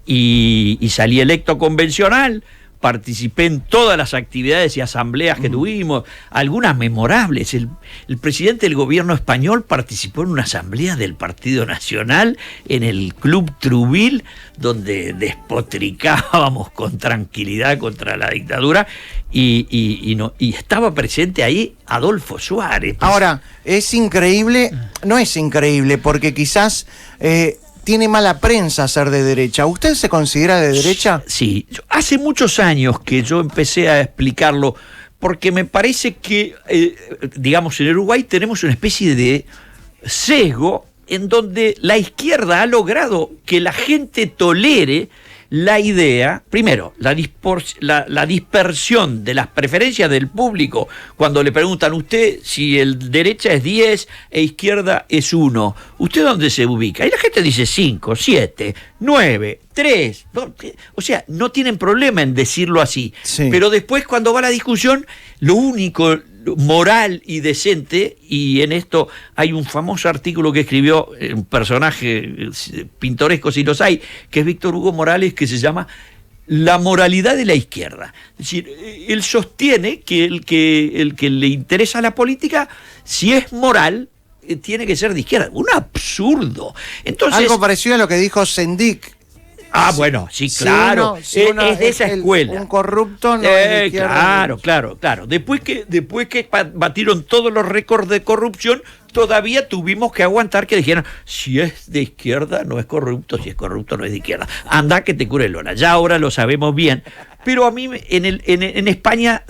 y salí electo convencional. Participé en todas las actividades y asambleas que tuvimos, algunas memorables. El presidente del gobierno español participó en una asamblea del Partido Nacional en el Club Trubil, donde despotricábamos con tranquilidad contra la dictadura, y estaba presente ahí Adolfo Suárez. Ahora, es increíble, no es increíble, porque quizás... tiene mala prensa ser de derecha. ¿Usted se considera de derecha? Sí. Hace muchos años que yo empecé a explicarlo, porque me parece que, digamos, en Uruguay tenemos una especie de sesgo en donde la izquierda ha logrado que la gente tolere la idea, primero, la dispersión de las preferencias del público cuando le preguntan a usted si el derecha es 10 e izquierda es 1. ¿Usted dónde se ubica? Y la gente dice 5, 7, 9, 3. O sea, no tienen problema en decirlo así. Sí. Pero después, cuando va la discusión, lo único moral y decente, y en esto hay un famoso artículo que escribió un personaje pintoresco, si los hay, que es Víctor Hugo Morales, que se llama La moralidad de la izquierda. Es decir, él sostiene que el que le interesa la política, si es moral, tiene que ser de izquierda. Un absurdo. Entonces, algo parecido a lo que dijo Sendik. Bueno, sí, claro. Si uno es de esa escuela. Un corrupto no es de izquierda. Claro. Después que batieron todos los récords de corrupción, todavía tuvimos que aguantar que dijeran, si es de izquierda no es corrupto, si es corrupto no es de izquierda. Anda que te cure Lola. Ya ahora lo sabemos bien. Pero a mí en España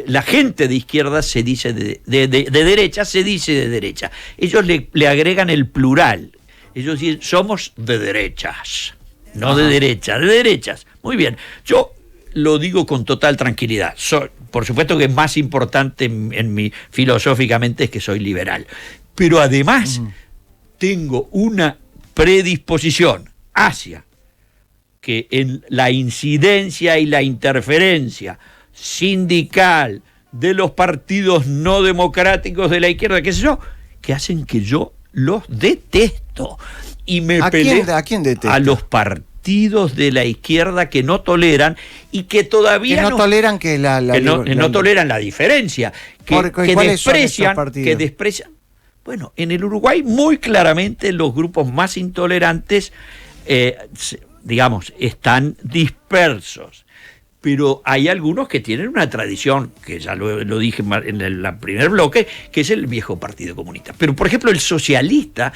la gente de izquierda se dice de derecha, se dice de derecha. Ellos le agregan el plural. Ellos dicen, somos de derechas, no de derecha, de derechas. Muy bien, yo lo digo con total tranquilidad. Por supuesto que es más importante en mi filosóficamente es que soy liberal. Pero además tengo una predisposición hacia que en la incidencia y la interferencia sindical, de los partidos no democráticos de la izquierda, qué sé yo, que hacen que yo los detesto. Y me peleo ¿A quién detesta? a los partidos de la izquierda que no toleran y que todavía que no toleran que no toleran la diferencia, que desprecian. Bueno, en el Uruguay muy claramente los grupos más intolerantes, digamos, están dispersos. Pero hay algunos que tienen una tradición, que ya lo dije en el primer bloque, que es el viejo Partido Comunista. Pero, por ejemplo, los socialistas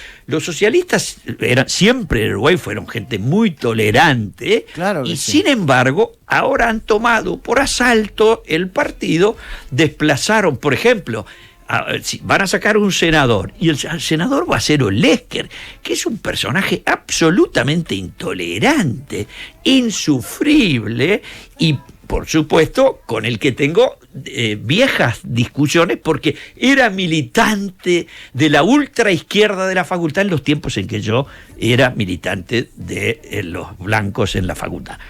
siempre en Uruguay fueron gente muy tolerante, claro que y sí. sin embargo, ahora han tomado por asalto el partido, desplazaron, por ejemplo, van a sacar un senador y el senador va a ser Olesker, que es un personaje absolutamente intolerante, insufrible y por supuesto con el que tengo viejas discusiones porque era militante de la ultraizquierda de la facultad en los tiempos en que yo era militante de los blancos en la facultad.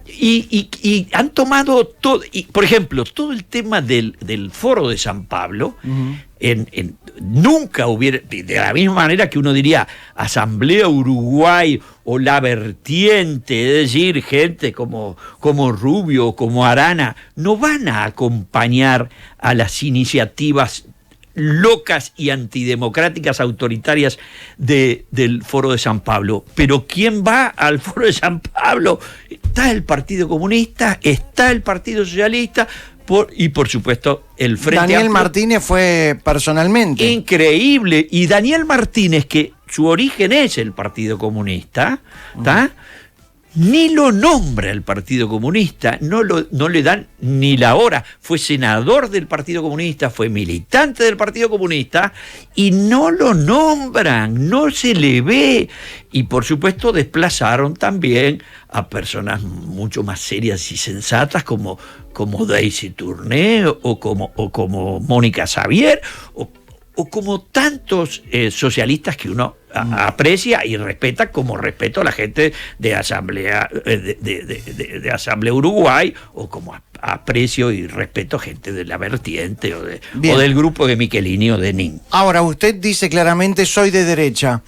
Y han tomado todo, y por ejemplo, todo el tema del Foro de San Pablo, nunca hubiera, de la misma manera que uno diría Asamblea Uruguay o La Vertiente, es decir, gente como Rubio, como Arana, no van a acompañar a las iniciativas locas y antidemocráticas autoritarias del Foro de San Pablo. Pero ¿quién va al Foro de San Pablo? Está el Partido Comunista, está el Partido Socialista y por supuesto el Frente Daniel Amplio. Martínez fue personalmente. Increíble. Y Daniel Martínez, que su origen es el Partido Comunista, ¿está? Ni lo nombra el Partido Comunista, no le dan ni la hora. Fue senador del Partido Comunista, fue militante del Partido Comunista y no lo nombran, no se le ve. Y por supuesto desplazaron también a personas mucho más serias y sensatas como Daisy Tourné o como Mónica Xavier o como tantos socialistas que uno aprecia y respeta, como respeto a la gente de Asamblea de Asamblea Uruguay, o como aprecio y respeto gente de La Vertiente o del grupo de Michelini o de Nin. Ahora, usted dice claramente soy de derecha.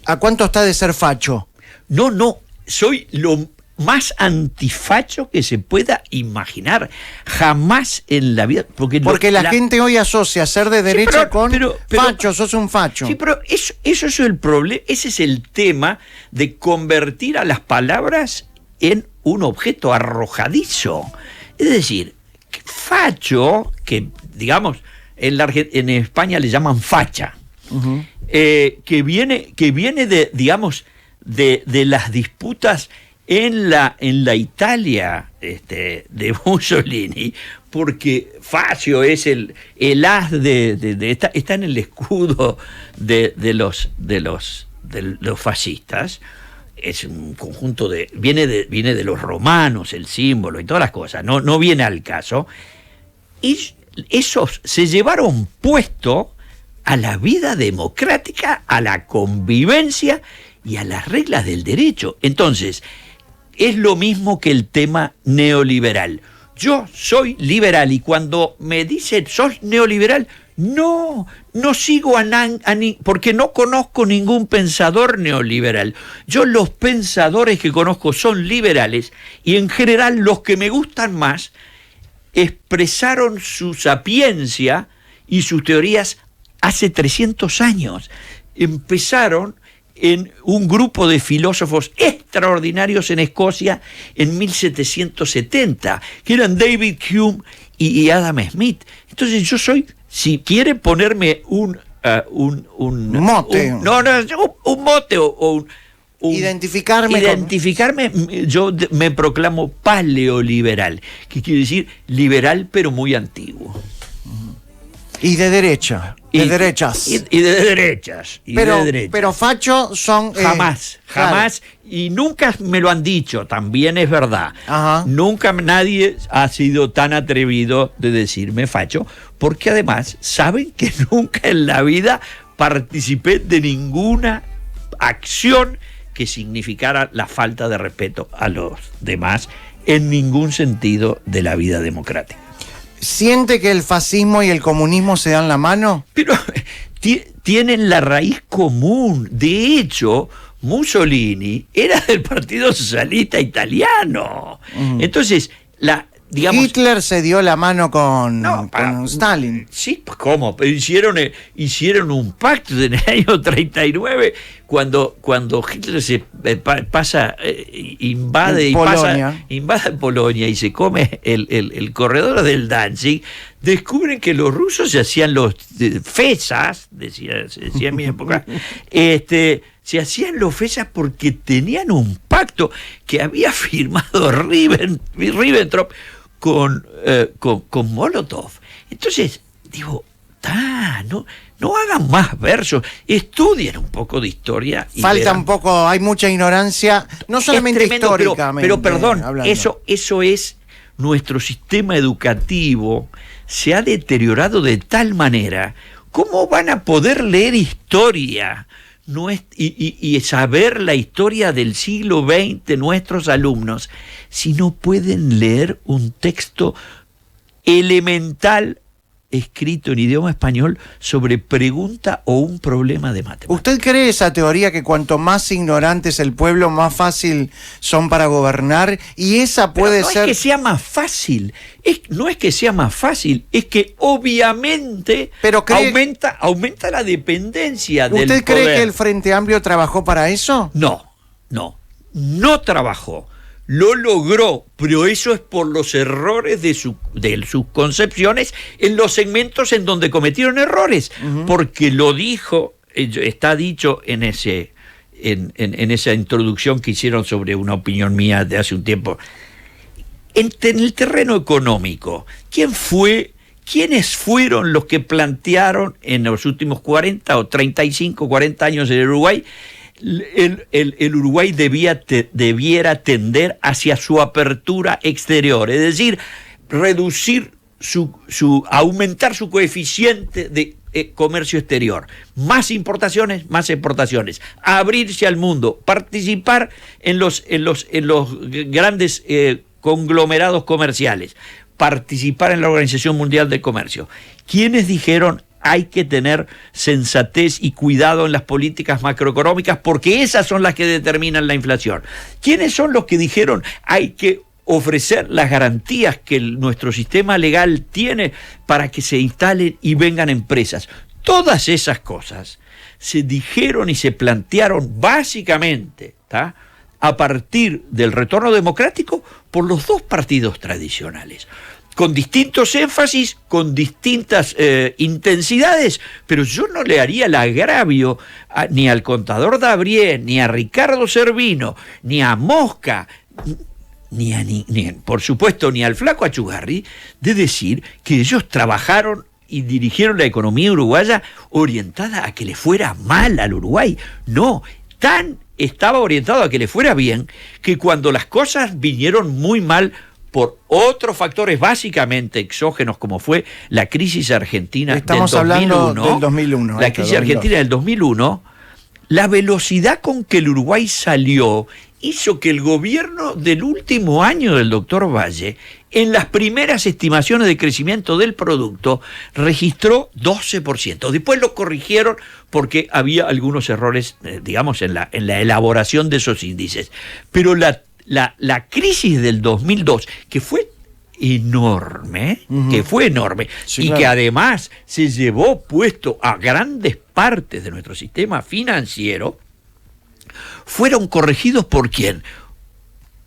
¿A cuánto está de ser facho? No, soy lo más antifacho que se pueda imaginar. Jamás en la vida. Porque la gente hoy asocia ser de derecha sí, con facho, sos un facho. Sí, pero eso es el problema, ese es el tema de convertir a las palabras en un objeto arrojadizo. Es decir, facho, que digamos, en España le llaman facha, que viene de, digamos, de las disputas en la Italia de Mussolini, porque Facio es el as está en el escudo de los fascistas. Es un conjunto viene de los romanos el símbolo y todas las cosas, no viene al caso. Y esos se llevaron puesto a la vida democrática, a la convivencia y a las reglas del derecho. Entonces, es lo mismo que el tema neoliberal. Yo soy liberal y cuando me dicen sos neoliberal, no sigo porque no conozco ningún pensador neoliberal. Yo los pensadores que conozco son liberales y en general los que me gustan más expresaron su sapiencia y sus teorías hace 300 años. Empezaron en un grupo de filósofos extraordinarios en Escocia en 1770, que eran David Hume y Adam Smith. Entonces yo soy, si quiere ponerme un mote. Un mote o identificarme, yo me proclamo paleoliberal, que quiere decir liberal pero muy antiguo. Y de derecha. De derechas. Y de derechas. Pero facho son... Jamás. Y nunca me lo han dicho, también es verdad. Ajá. Nunca nadie ha sido tan atrevido de decirme facho, porque además saben que nunca en la vida participé de ninguna acción que significara la falta de respeto a los demás en ningún sentido de la vida democrática. ¿Siente que el fascismo y el comunismo se dan la mano? Pero tienen la raíz común. De hecho, Mussolini era del Partido Socialista Italiano. Entonces, digamos, Hitler se dio la mano con Stalin. Sí, pues ¿cómo? Pero hicieron un pacto en el año 39 cuando Hitler se invade Polonia y se come el corredor del Danzig. Descubren que los rusos se hacían los fesas, se decía en mi época, se hacían los fesas porque tenían un pacto que había firmado Ribbentrop con Molotov. Entonces, digo, no hagan más versos, estudien un poco de historia. Falta un poco, hay mucha ignorancia, no solamente tremendo, históricamente. Pero perdón, hablando. eso es, nuestro sistema educativo se ha deteriorado de tal manera. ¿Cómo van a poder leer historia y saber la historia del siglo XX nuestros alumnos si no pueden leer un texto elemental escrito en idioma español sobre pregunta o un problema de matemáticas? ¿Usted cree esa teoría que cuanto más ignorante es el pueblo, más fácil son para gobernar? Y esa puede ser... No es que sea más fácil, no es que sea más fácil, es que obviamente aumenta la dependencia del poder. ¿Usted cree que el Frente Amplio trabajó para eso? No trabajó. Lo logró, pero eso es por los errores de sus concepciones en los segmentos en donde cometieron errores, porque lo dijo, está dicho en esa introducción que hicieron sobre una opinión mía de hace un tiempo. En el terreno económico, ¿quiénes fueron los que plantearon en los últimos 40 o 35, 40 años en el Uruguay? El Uruguay debiera tender hacia su apertura exterior, es decir, reducir aumentar su coeficiente de comercio exterior, más importaciones, más exportaciones, abrirse al mundo, participar en los grandes conglomerados comerciales, participar en la Organización Mundial del Comercio. ¿Quiénes dijeron hay que tener sensatez y cuidado en las políticas macroeconómicas porque esas son las que determinan la inflación? ¿Quiénes son los que dijeron hay que ofrecer las garantías que nuestro sistema legal tiene para que se instalen y vengan empresas? Todas esas cosas se dijeron y se plantearon básicamente, a partir del retorno democrático por los dos partidos tradicionales, con distintos énfasis, con distintas intensidades, pero yo no le haría el agravio ni al contador Dabrién, ni a Ricardo Servino, ni a Mosca, por supuesto, ni al flaco Achugarri, de decir que ellos trabajaron y dirigieron la economía uruguaya orientada a que le fuera mal al Uruguay. No, estaba orientado a que le fuera bien, que cuando las cosas vinieron muy mal, por otros factores básicamente exógenos como fue la crisis argentina del 2001. Estamos hablando del 2001. La crisis argentina del 2001, la velocidad con que el Uruguay salió hizo que el gobierno del último año del doctor Valle, en las primeras estimaciones de crecimiento del producto, registró 12%. Después lo corrigieron porque había algunos errores, digamos, en la elaboración de esos índices. Pero la crisis del 2002, que fue enorme, sí, y claro, que además se llevó puesto a grandes partes de nuestro sistema financiero, fueron corregidos ¿por quién?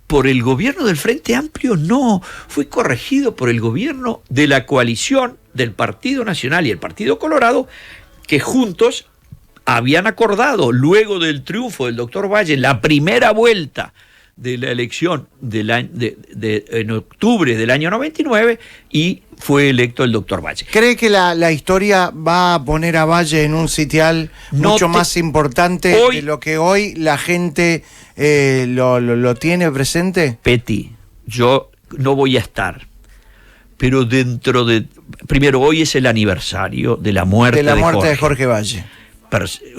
¿Por el gobierno del Frente Amplio? No, fue corregido por el gobierno de la coalición del Partido Nacional y el Partido Colorado, que juntos habían acordado, luego del triunfo del doctor Valle en la primera vuelta de la elección en octubre del año 99, y fue electo el doctor Valle. ¿Cree que la historia va a poner a Valle en un sitial mucho más importante de lo que hoy la gente lo tiene presente? Peti, yo no voy a estar, pero primero, hoy es el aniversario de la muerte de Jorge Valle.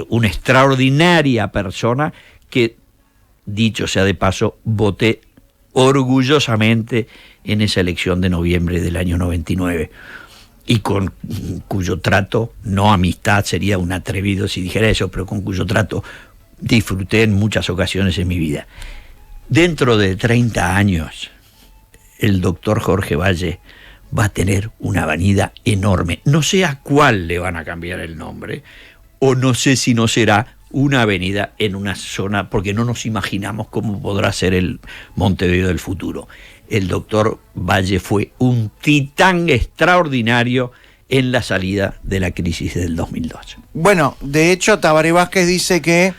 Una extraordinaria persona que, dicho sea de paso, voté orgullosamente en esa elección de noviembre del año 99, y con cuyo trato, no amistad, sería un atrevido si dijera eso, pero con cuyo trato disfruté en muchas ocasiones en mi vida. Dentro de 30 años, el doctor Jorge Valle va a tener una avenida enorme. No sé a cuál le van a cambiar el nombre, o no sé si no será una avenida en una zona, porque no nos imaginamos cómo podrá ser el Montevideo del futuro. El doctor Valle fue un titán extraordinario en la salida de la crisis del 2002. Bueno, de hecho, Tabaré Vázquez dice que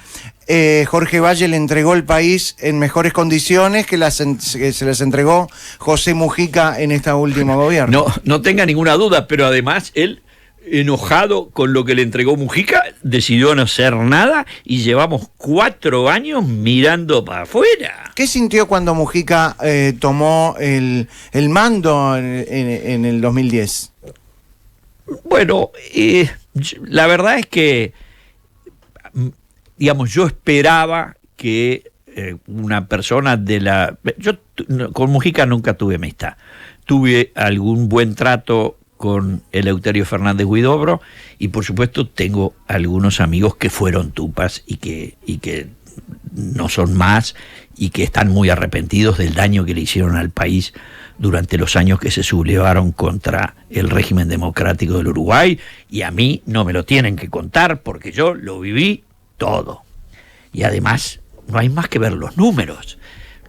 Jorge Valle le entregó el país en mejores condiciones que se les entregó José Mujica en este último gobierno. No tenga ninguna duda, pero además él, enojado con lo que le entregó Mujica, decidió no hacer nada y llevamos 4 años mirando para afuera. ¿Qué sintió cuando Mujica tomó el mando en el 2010? Bueno, la verdad es que, digamos, yo esperaba que una persona de la... Yo con Mujica nunca tuve amistad. Tuve algún buen trato con Eleuterio Fernández Huidobro y por supuesto tengo algunos amigos que fueron tupas y que no son más y que están muy arrepentidos del daño que le hicieron al país durante los años que se sublevaron contra el régimen democrático del Uruguay, y a mí no me lo tienen que contar porque yo lo viví todo. Y además no hay más que ver los números.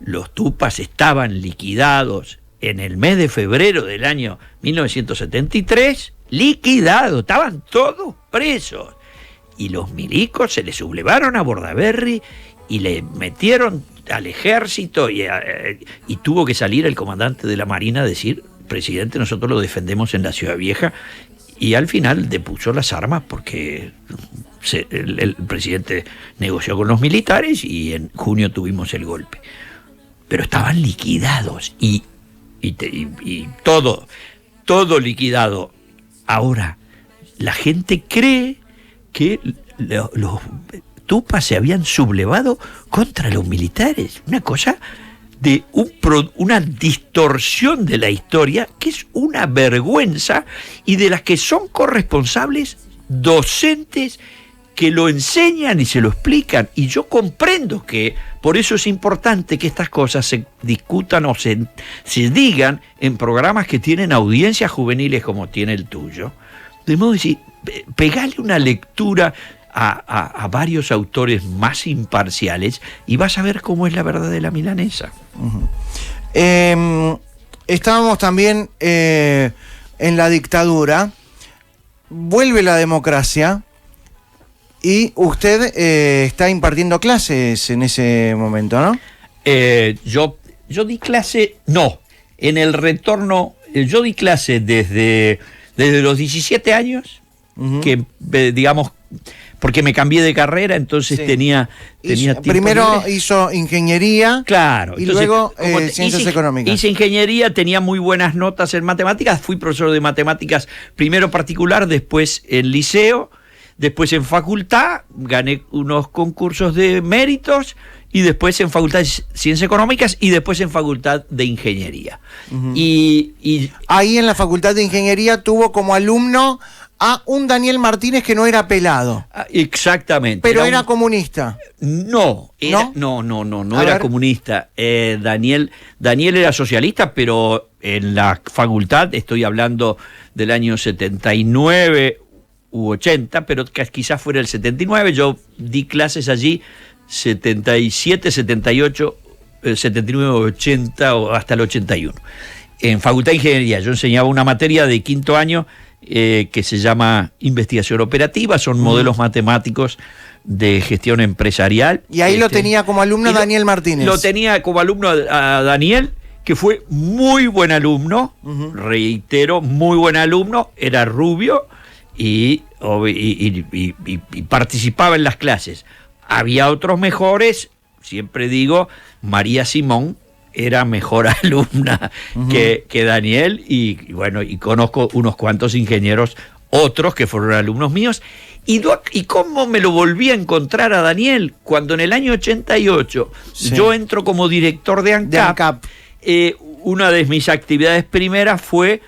Los tupas estaban liquidados en el mes de febrero del año 1973, liquidados, estaban todos presos. Y los milicos se les sublevaron a Bordaberry y le metieron al ejército y tuvo que salir el comandante de la Marina a decir: presidente, nosotros lo defendemos en la Ciudad Vieja, y al final depuso las armas porque el presidente negoció con los militares y en junio tuvimos el golpe. Pero estaban liquidados y todo liquidado. Ahora, la gente cree que los tupas se habían sublevado contra los militares. Una cosa de una distorsión de la historia que es una vergüenza, y de las que son corresponsables docentes que lo enseñan y se lo explican. Y yo comprendo que por eso es importante que estas cosas se discutan o se digan en programas que tienen audiencias juveniles como tiene el tuyo. De modo de decir, pegale una lectura a varios autores más imparciales y vas a ver cómo es la verdad de la milanesa. Uh-huh. Estábamos también en la dictadura, vuelve la democracia y usted está impartiendo clases en ese momento, ¿no? Yo di clase, en el retorno, yo di clase desde los 17 años, uh-huh, que digamos, porque me cambié de carrera, entonces sí, tenía tiempo primero libre. Hizo ingeniería, claro, y entonces, luego ciencias económicas. Hice ingeniería, tenía muy buenas notas en matemáticas, fui profesor de matemáticas primero particular, después en liceo, después en facultad, gané unos concursos de méritos, y después en facultad de ciencias económicas, y después en facultad de ingeniería. Uh-huh. Y ahí en la facultad de ingeniería tuvo como alumno a un Daniel Martínez que no era pelado. Exactamente. Pero era comunista. No era comunista. Daniel era socialista, pero en la facultad, estoy hablando del año 79 u 80, pero quizás fuera el 79, yo di clases allí 77, 78, 79, 80 o hasta el 81. En Facultad de Ingeniería yo enseñaba una materia de quinto año que se llama investigación operativa, son modelos matemáticos de gestión empresarial. Y ahí lo tenía como alumno Daniel Martínez. Lo tenía como alumno a Daniel, que fue muy buen alumno, uh-huh, reitero, muy buen alumno, era rubio y participaba en las clases. Había otros mejores, siempre digo, María Simón era mejor alumna, uh-huh, que Daniel, y bueno, y conozco unos cuantos ingenieros, otros que fueron alumnos míos, ¿Y cómo me lo volví a encontrar a Daniel? Cuando en el año 88 yo entro como director de ANCAP. Una de mis actividades primeras fue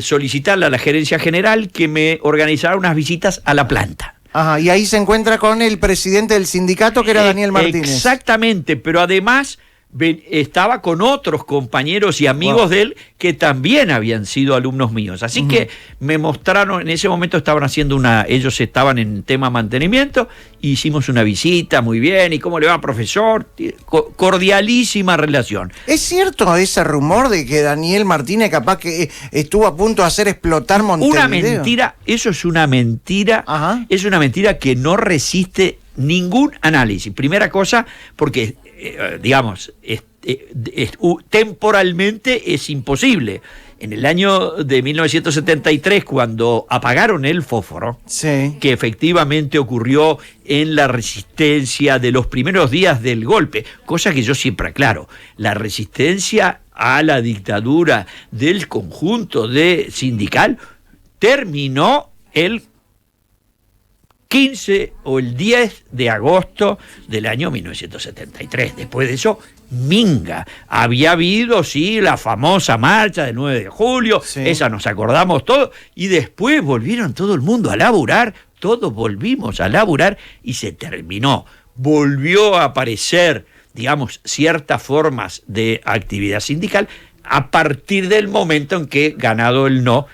solicitarle a la gerencia general que me organizara unas visitas a la planta. Ajá, y ahí se encuentra con el presidente del sindicato, que era Daniel Martínez. Exactamente, pero además estaba con otros compañeros y amigos de él que también habían sido alumnos míos. Así que me mostraron, en ese momento estaban haciendo ellos estaban en tema mantenimiento, hicimos una visita, muy bien, ¿y cómo le va, profesor? Cordialísima relación. ¿Es cierto ese rumor de que Daniel Martínez capaz que estuvo a punto de hacer explotar Montevideo? Una mentira, eso es una mentira. Ajá. Es una mentira que no resiste ningún análisis. Primera cosa, porque digamos, temporalmente es imposible. En el año de 1973, cuando apagaron el fósforo, que efectivamente ocurrió en la resistencia de los primeros días del golpe, cosa que yo siempre aclaro, la resistencia a la dictadura del conjunto sindical terminó el 15 o el 10 de agosto del año 1973. Después de eso, minga. Había habido, sí, la famosa marcha del 9 de julio, esa nos acordamos todos, y después volvieron todo el mundo a laburar, todos volvimos a laburar y se terminó. Volvió a aparecer, digamos, ciertas formas de actividad sindical a partir del momento en que, ganado el no,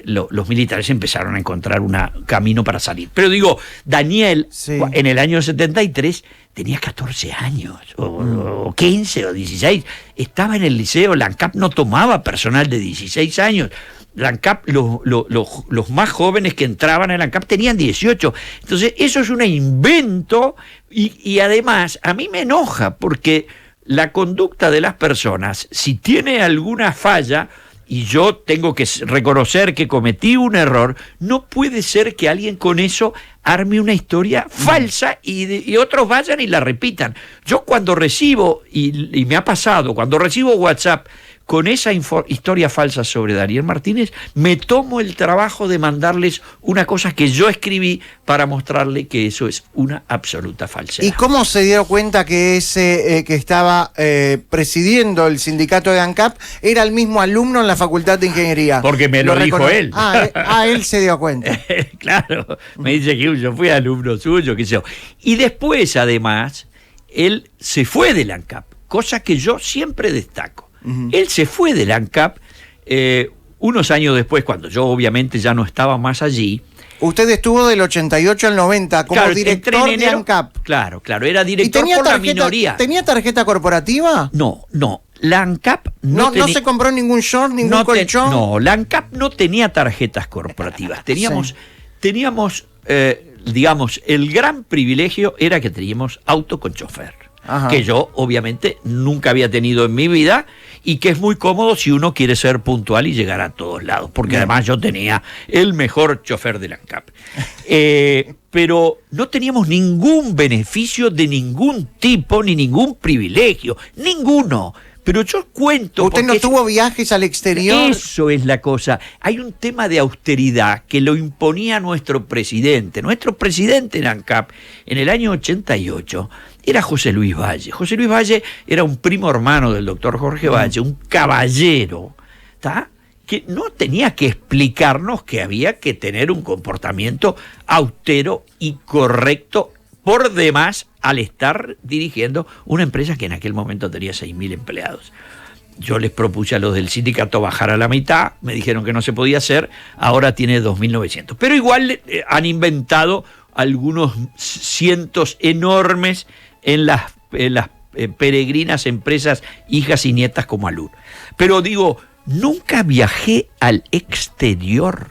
los militares empezaron a encontrar un camino para salir. Pero digo, Daniel, en el año 73, tenía 14 años, o 15 o 16, estaba en el liceo, la ANCAP no tomaba personal de 16 años, la ANCAP, los más jóvenes que entraban en la ANCAP tenían 18, entonces eso es un invento, y además a mí me enoja, porque la conducta de las personas, si tiene alguna falla, y yo tengo que reconocer que cometí un error, no puede ser que alguien con eso arme una historia falsa y otros vayan y la repitan. Yo cuando recibo, y me ha pasado, cuando recibo WhatsApp con esa historia falsa sobre Daniel Martínez, me tomo el trabajo de mandarles una cosa que yo escribí para mostrarle que eso es una absoluta falsedad. ¿Y cómo se dio cuenta que ese que estaba presidiendo el sindicato de ANCAP era el mismo alumno en la Facultad de Ingeniería? Porque me lo dijo él. Él se dio cuenta. Claro, me dice que yo fui alumno suyo, qué sé yo. Y después, además, él se fue de la ANCAP, cosa que yo siempre destaco. Él se fue de la ANCAP unos años después, cuando yo obviamente ya no estaba más allí. Usted estuvo del 88 al 90 como director de ANCAP. Claro, era director por la minoría. ¿Tenía tarjeta corporativa? No. La ANCAP no se compró ningún short, ningún colchón. No, la ANCAP no tenía tarjetas corporativas. Teníamos, digamos, el gran privilegio era que teníamos auto con chofer. Ajá. Que yo obviamente nunca había tenido en mi vida y que es muy cómodo si uno quiere ser puntual y llegar a todos lados, porque además yo tenía el mejor chofer de la ANCAP. Pero no teníamos ningún beneficio de ningún tipo, ni ningún privilegio, ninguno. Pero yo cuento... ¿Usted no tuvo viajes al exterior? Eso es la cosa. Hay un tema de austeridad que lo imponía nuestro presidente. Nuestro presidente en ANCAP, en el año 88, era José Luis Valle. José Luis Valle era un primo hermano del doctor Jorge Valle, un caballero, ¿está? Que no tenía que explicarnos que había que tener un comportamiento austero y correcto por demás al estar dirigiendo una empresa que en aquel momento tenía 6.000 empleados. Yo les propuse a los del sindicato bajar a la mitad, me dijeron que no se podía hacer, ahora tiene 2.900. Pero igual han inventado algunos cientos enormes en las peregrinas empresas hijas y nietas como Alur. Pero digo, nunca viajé al exterior,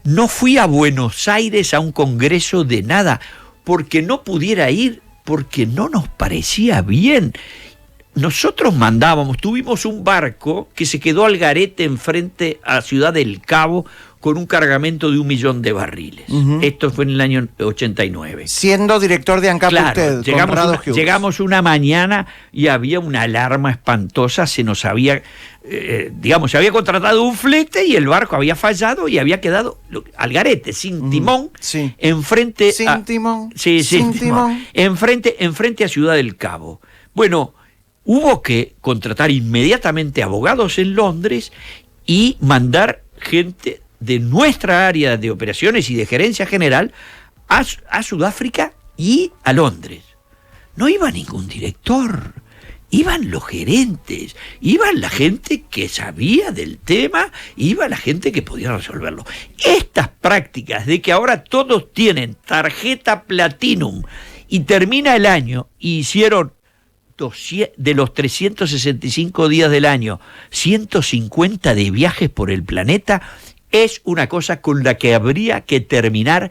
no fui a Buenos Aires a un congreso de nada, porque no pudiera ir, porque no nos parecía bien. Nosotros mandábamos, tuvimos un barco que se quedó al garete enfrente a Ciudad del Cabo, con un cargamento de 1 millón de barriles. Esto fue en el año 89. Siendo director de ANCAP usted, Conrado Hughes. Llegamos una mañana y había una alarma espantosa, se nos había, se había contratado un flete y el barco había fallado y había quedado al garete, sin timón, sí. enfrente sin timón. Sí, sin timón. Enfrente a Ciudad del Cabo. Bueno, hubo que contratar inmediatamente abogados en Londres y mandar gente de nuestra área de operaciones y de gerencia general a Sudáfrica y a Londres. No iba ningún director, iban los gerentes, iban la gente que sabía del tema, iba la gente que podía resolverlo. Estas prácticas de que ahora todos tienen tarjeta Platinum y termina el año y hicieron de los 365 días del año, 150 de viajes por el planeta, es una cosa con la que habría que terminar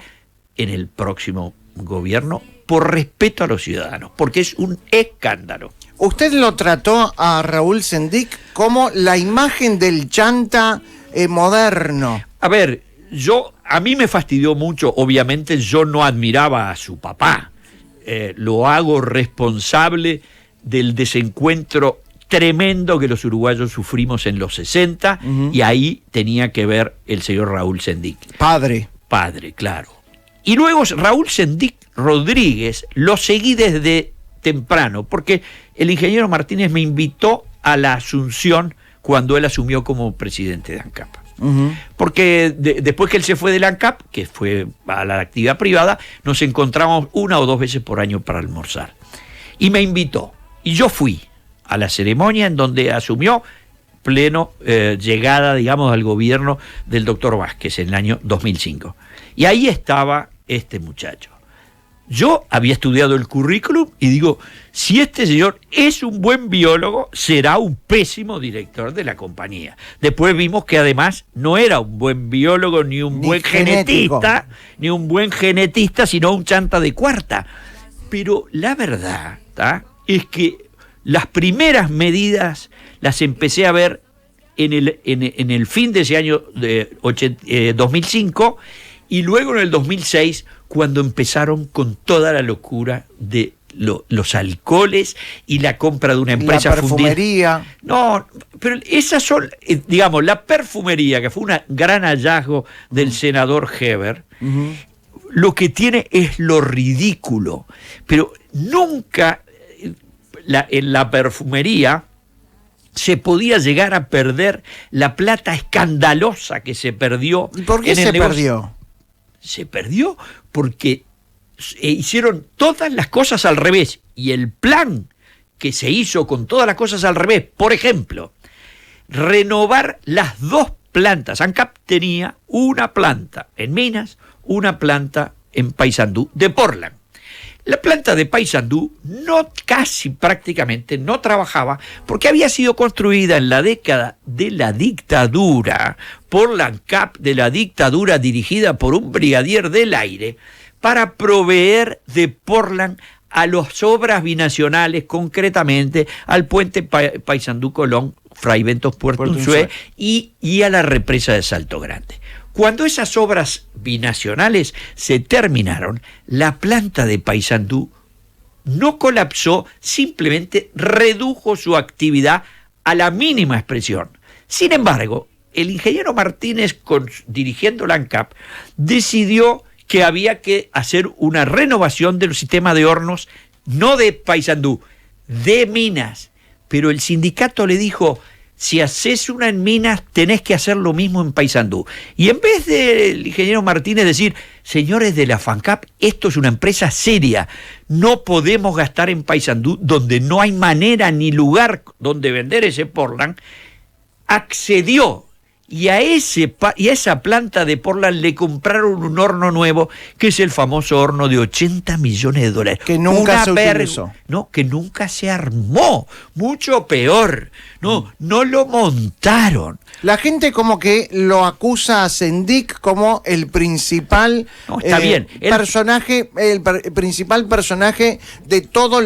en el próximo gobierno por respeto a los ciudadanos, porque es un escándalo. Usted lo trató a Raúl Sendic como la imagen del chanta moderno. A ver, a mí me fastidió mucho, obviamente yo no admiraba a su papá, lo hago responsable del desencuentro tremendo que los uruguayos sufrimos en los 60, y ahí tenía que ver el señor Raúl Sendic. Padre, claro. Y luego Raúl Sendic Rodríguez lo seguí desde temprano, porque el ingeniero Martínez me invitó a la Asunción cuando él asumió como presidente de ANCAP. Porque después que él se fue de la ANCAP, que fue a la actividad privada, nos encontramos 1 o 2 veces por año para almorzar. Y me invitó, y yo fui a la ceremonia en donde asumió pleno llegada, digamos, al gobierno del doctor Vázquez en el año 2005. Y ahí estaba este muchacho. Yo había estudiado el currículum y digo, si este señor es un buen biólogo, será un pésimo director de la compañía. Después vimos que además no era un buen biólogo, ni un buen genetista, sino un chanta de cuarta. Pero la verdad es que las primeras medidas las empecé a ver en el fin de ese año de 2005 y luego en el 2006, cuando empezaron con toda la locura de los alcoholes y la compra de una empresa la perfumería. No, pero esas son, digamos, la perfumería, que fue un gran hallazgo del senador Heber, lo que tiene es lo ridículo, pero nunca en la perfumería se podía llegar a perder la plata escandalosa que se perdió. ¿Y por qué se perdió? Se perdió porque hicieron todas las cosas al revés, y el plan que se hizo con todas las cosas al revés, por ejemplo, renovar las 2 plantas. ANCAP tenía una planta en Minas, una planta en Paysandú de Portland. La planta de Paysandú casi prácticamente no trabajaba porque había sido construida en la década de la dictadura por la ANCAP, de la dictadura dirigida por un brigadier del aire, para proveer de Portland a las obras binacionales, concretamente al puente Paysandú-Colón, Fray Bentos Puerto Unzué y a la represa de Salto Grande. Cuando esas obras binacionales se terminaron, la planta de Paysandú no colapsó, simplemente redujo su actividad a la mínima expresión. Sin embargo, el ingeniero Martínez, dirigiendo la ANCAP, decidió que había que hacer una renovación del sistema de hornos, no de Paysandú, de Minas. Pero el sindicato le dijo, si haces una en Minas, tenés que hacer lo mismo en Paysandú. Y en vez del ingeniero Martínez decir, señores de la FANCAP, esto es una empresa seria, no podemos gastar en Paysandú, donde no hay manera ni lugar donde vender ese Portland, accedió. Y a esa planta de Portland le compraron un horno nuevo, que es el famoso horno de $80 millones. Que nunca se utilizó. No, que nunca se armó. Mucho peor. No lo montaron. La gente como que lo acusa a Sendic como el principal personaje, el principal personaje de todo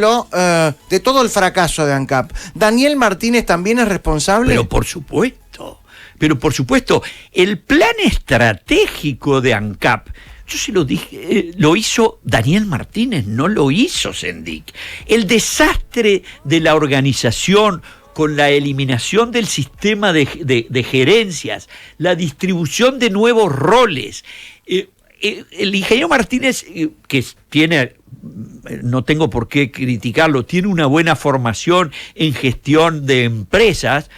el fracaso de ANCAP. ¿Daniel Martínez también es responsable? Pero por supuesto. pero por supuesto, el plan estratégico de ANCAP, yo se lo dije, lo hizo Daniel Martínez, no lo hizo Sendik. El desastre de la organización con la eliminación del sistema de gerencias, la distribución de nuevos roles. El ingeniero Martínez, que tiene, no tengo por qué criticarlo, tiene una buena formación en gestión de empresas,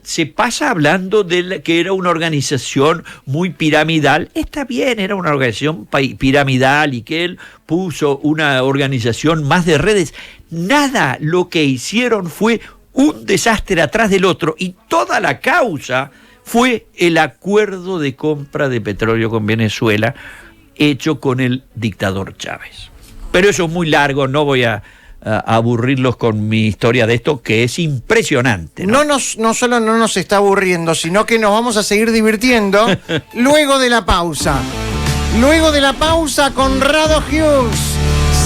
se pasa hablando de que era una organización muy piramidal. Está bien, era una organización piramidal y que él puso una organización más de redes. Nada, lo que hicieron fue un desastre atrás del otro y toda la causa fue el acuerdo de compra de petróleo con Venezuela hecho con el dictador Chávez. Pero eso es muy largo, no voy a aburrirlos con mi historia de esto, que es impresionante, ¿no? No solo no nos está aburriendo, sino que nos vamos a seguir divirtiendo luego de la pausa. Luego de la pausa, Conrado Hughes.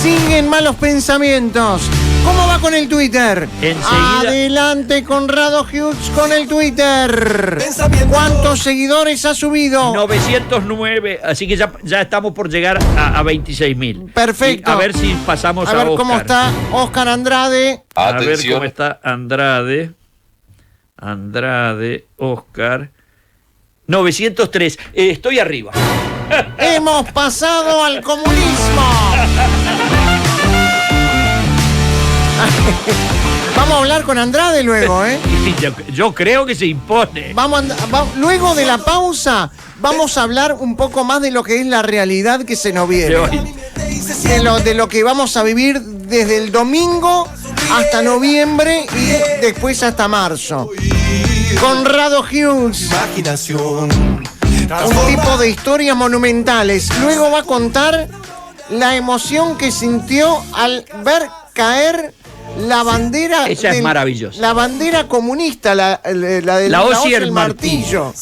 Siguen malos pensamientos. ¿Cómo va con el Twitter? Enseguida. Adelante, Conrado Hughes con el Twitter. ¿Cuántos seguidores ha subido? 909, así que ya estamos por llegar a 26.000. Perfecto. Y a ver si pasamos a ver Oscar. cómo está Oscar Andrade. A ver cómo está Andrade, Oscar. 903. Estoy arriba. Hemos pasado al comunismo. Vamos a hablar con Andrade luego, ¿eh? Yo creo que se impone. Luego de la pausa, vamos a hablar un poco más de lo que es la realidad que se nos viene. De lo que vamos a vivir desde el domingo hasta noviembre y después hasta marzo. Conrado Hughes. Un tipo de historias monumentales. Luego va a contar la emoción que sintió al ver caer la bandera. Esa es maravillosa. La bandera comunista, la de la hoz y el martillo.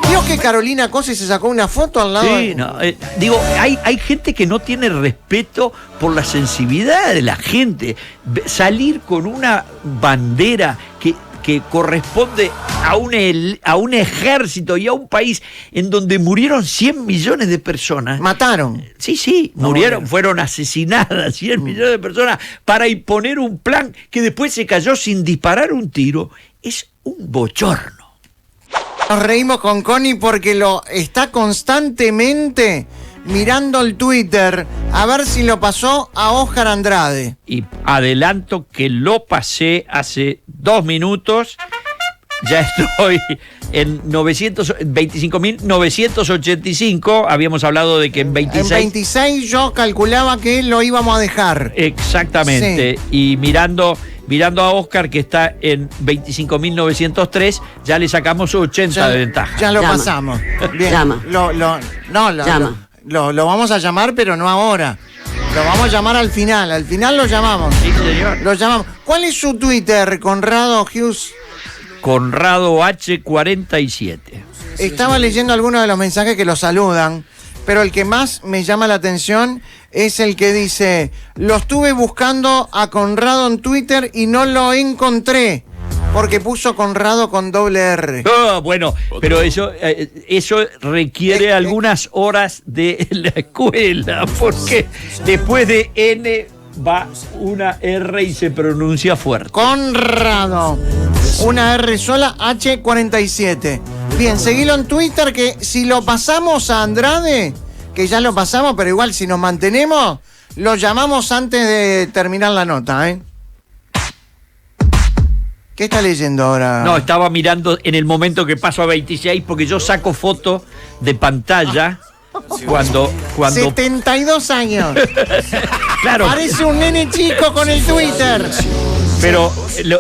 Vio que Carolina Cose se sacó una foto al lado. Sí, no, digo, hay gente que no tiene respeto por la sensibilidad de la gente. Salir con una bandera que corresponde a un ejército y a un país en donde murieron 100 millones de personas. Mataron. Sí, murieron, fueron asesinadas 100 millones de personas para imponer un plan que después se cayó sin disparar un tiro. Es un bochorno. Nos reímos con Connie porque lo está constantemente mirando el Twitter a ver si lo pasó a Oscar Andrade. Y adelanto que lo pasé hace 2 minutos. Ya estoy en 25.985. Habíamos hablado de que en 26. En 26 yo calculaba que lo íbamos a dejar. Exactamente. Sí. Y mirando a Oscar, que está en 25.903, ya le sacamos 80 de ventaja. Ya lo pasamos. Bien. Llama. Lo vamos a llamar, pero no ahora. Lo vamos a llamar al final. Al final lo llamamos. Sí, señor. Lo llamamos. ¿Cuál es su Twitter, Conrado Hughes? Conrado H47. Estaba leyendo algunos de los mensajes que lo saludan, pero el que más me llama la atención es el que dice: lo estuve buscando a Conrado en Twitter y no lo encontré. Porque puso Conrado con doble R. Oh, bueno, pero eso requiere algunas horas de la escuela, porque después de N va una R y se pronuncia fuerte. Conrado. Una R sola, H47. Bien, seguilo en Twitter, que si lo pasamos a Andrade, que ya lo pasamos, pero igual si nos mantenemos, lo llamamos antes de terminar la nota, ¿eh? ¿Qué está leyendo ahora? No, estaba mirando en el momento que paso a 26, porque yo saco foto de pantalla cuando 72 años. Claro. Parece un nene chico con el Twitter. Pero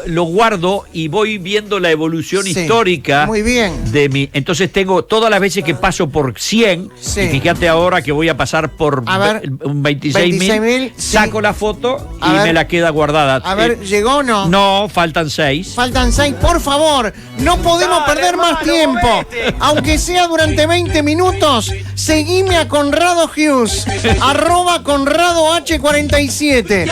lo guardo y voy viendo la evolución histórica. Muy bien. De mi. Entonces tengo todas las veces que paso por 100. Sí. Y fíjate ahora que voy a pasar por un 26.000. Saco la foto y me la queda guardada. A ver, ¿llegó o no? No, faltan 6. Faltan 6, por favor. No podemos perder más tiempo. Aunque sea durante 20 minutos, seguime a Conrado Hughes. @Conrado H47.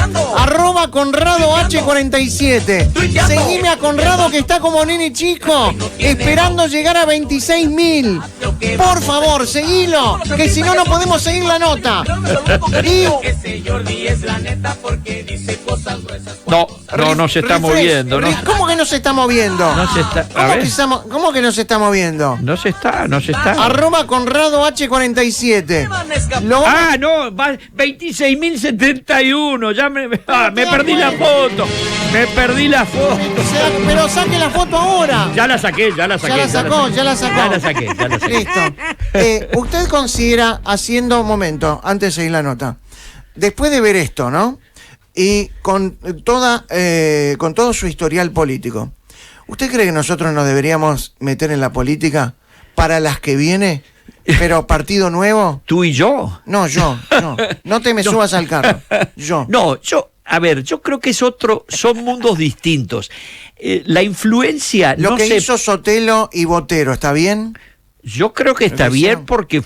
@Conrado H47. H47. Seguime a Conrado que está como nene chico, esperando llegar a 26.000. Por favor, seguilo, que si no, no podemos seguir la nota. Y... No se está moviendo, ¿no? ¿Cómo que no se está moviendo? No se está. ¿Cómo que no se está moviendo? No se está. Arroba Conrado H47. No, 26.071. Ya me perdí la foto. Pero saque la foto ahora. Ya la saqué. Ya la sacó. Listo. Usted considera, haciendo un momento, antes de seguir la nota, después de ver esto, ¿no? Y con todo su historial político, ¿usted cree que nosotros nos deberíamos meter en la política para las que viene? ¿Pero partido nuevo? ¿Tú y yo? No, yo. No te me subas al carro. Yo. No, yo creo que son mundos distintos. La influencia... Lo que hizo Sotelo y Botero, ¿está bien? Yo creo que está bien porque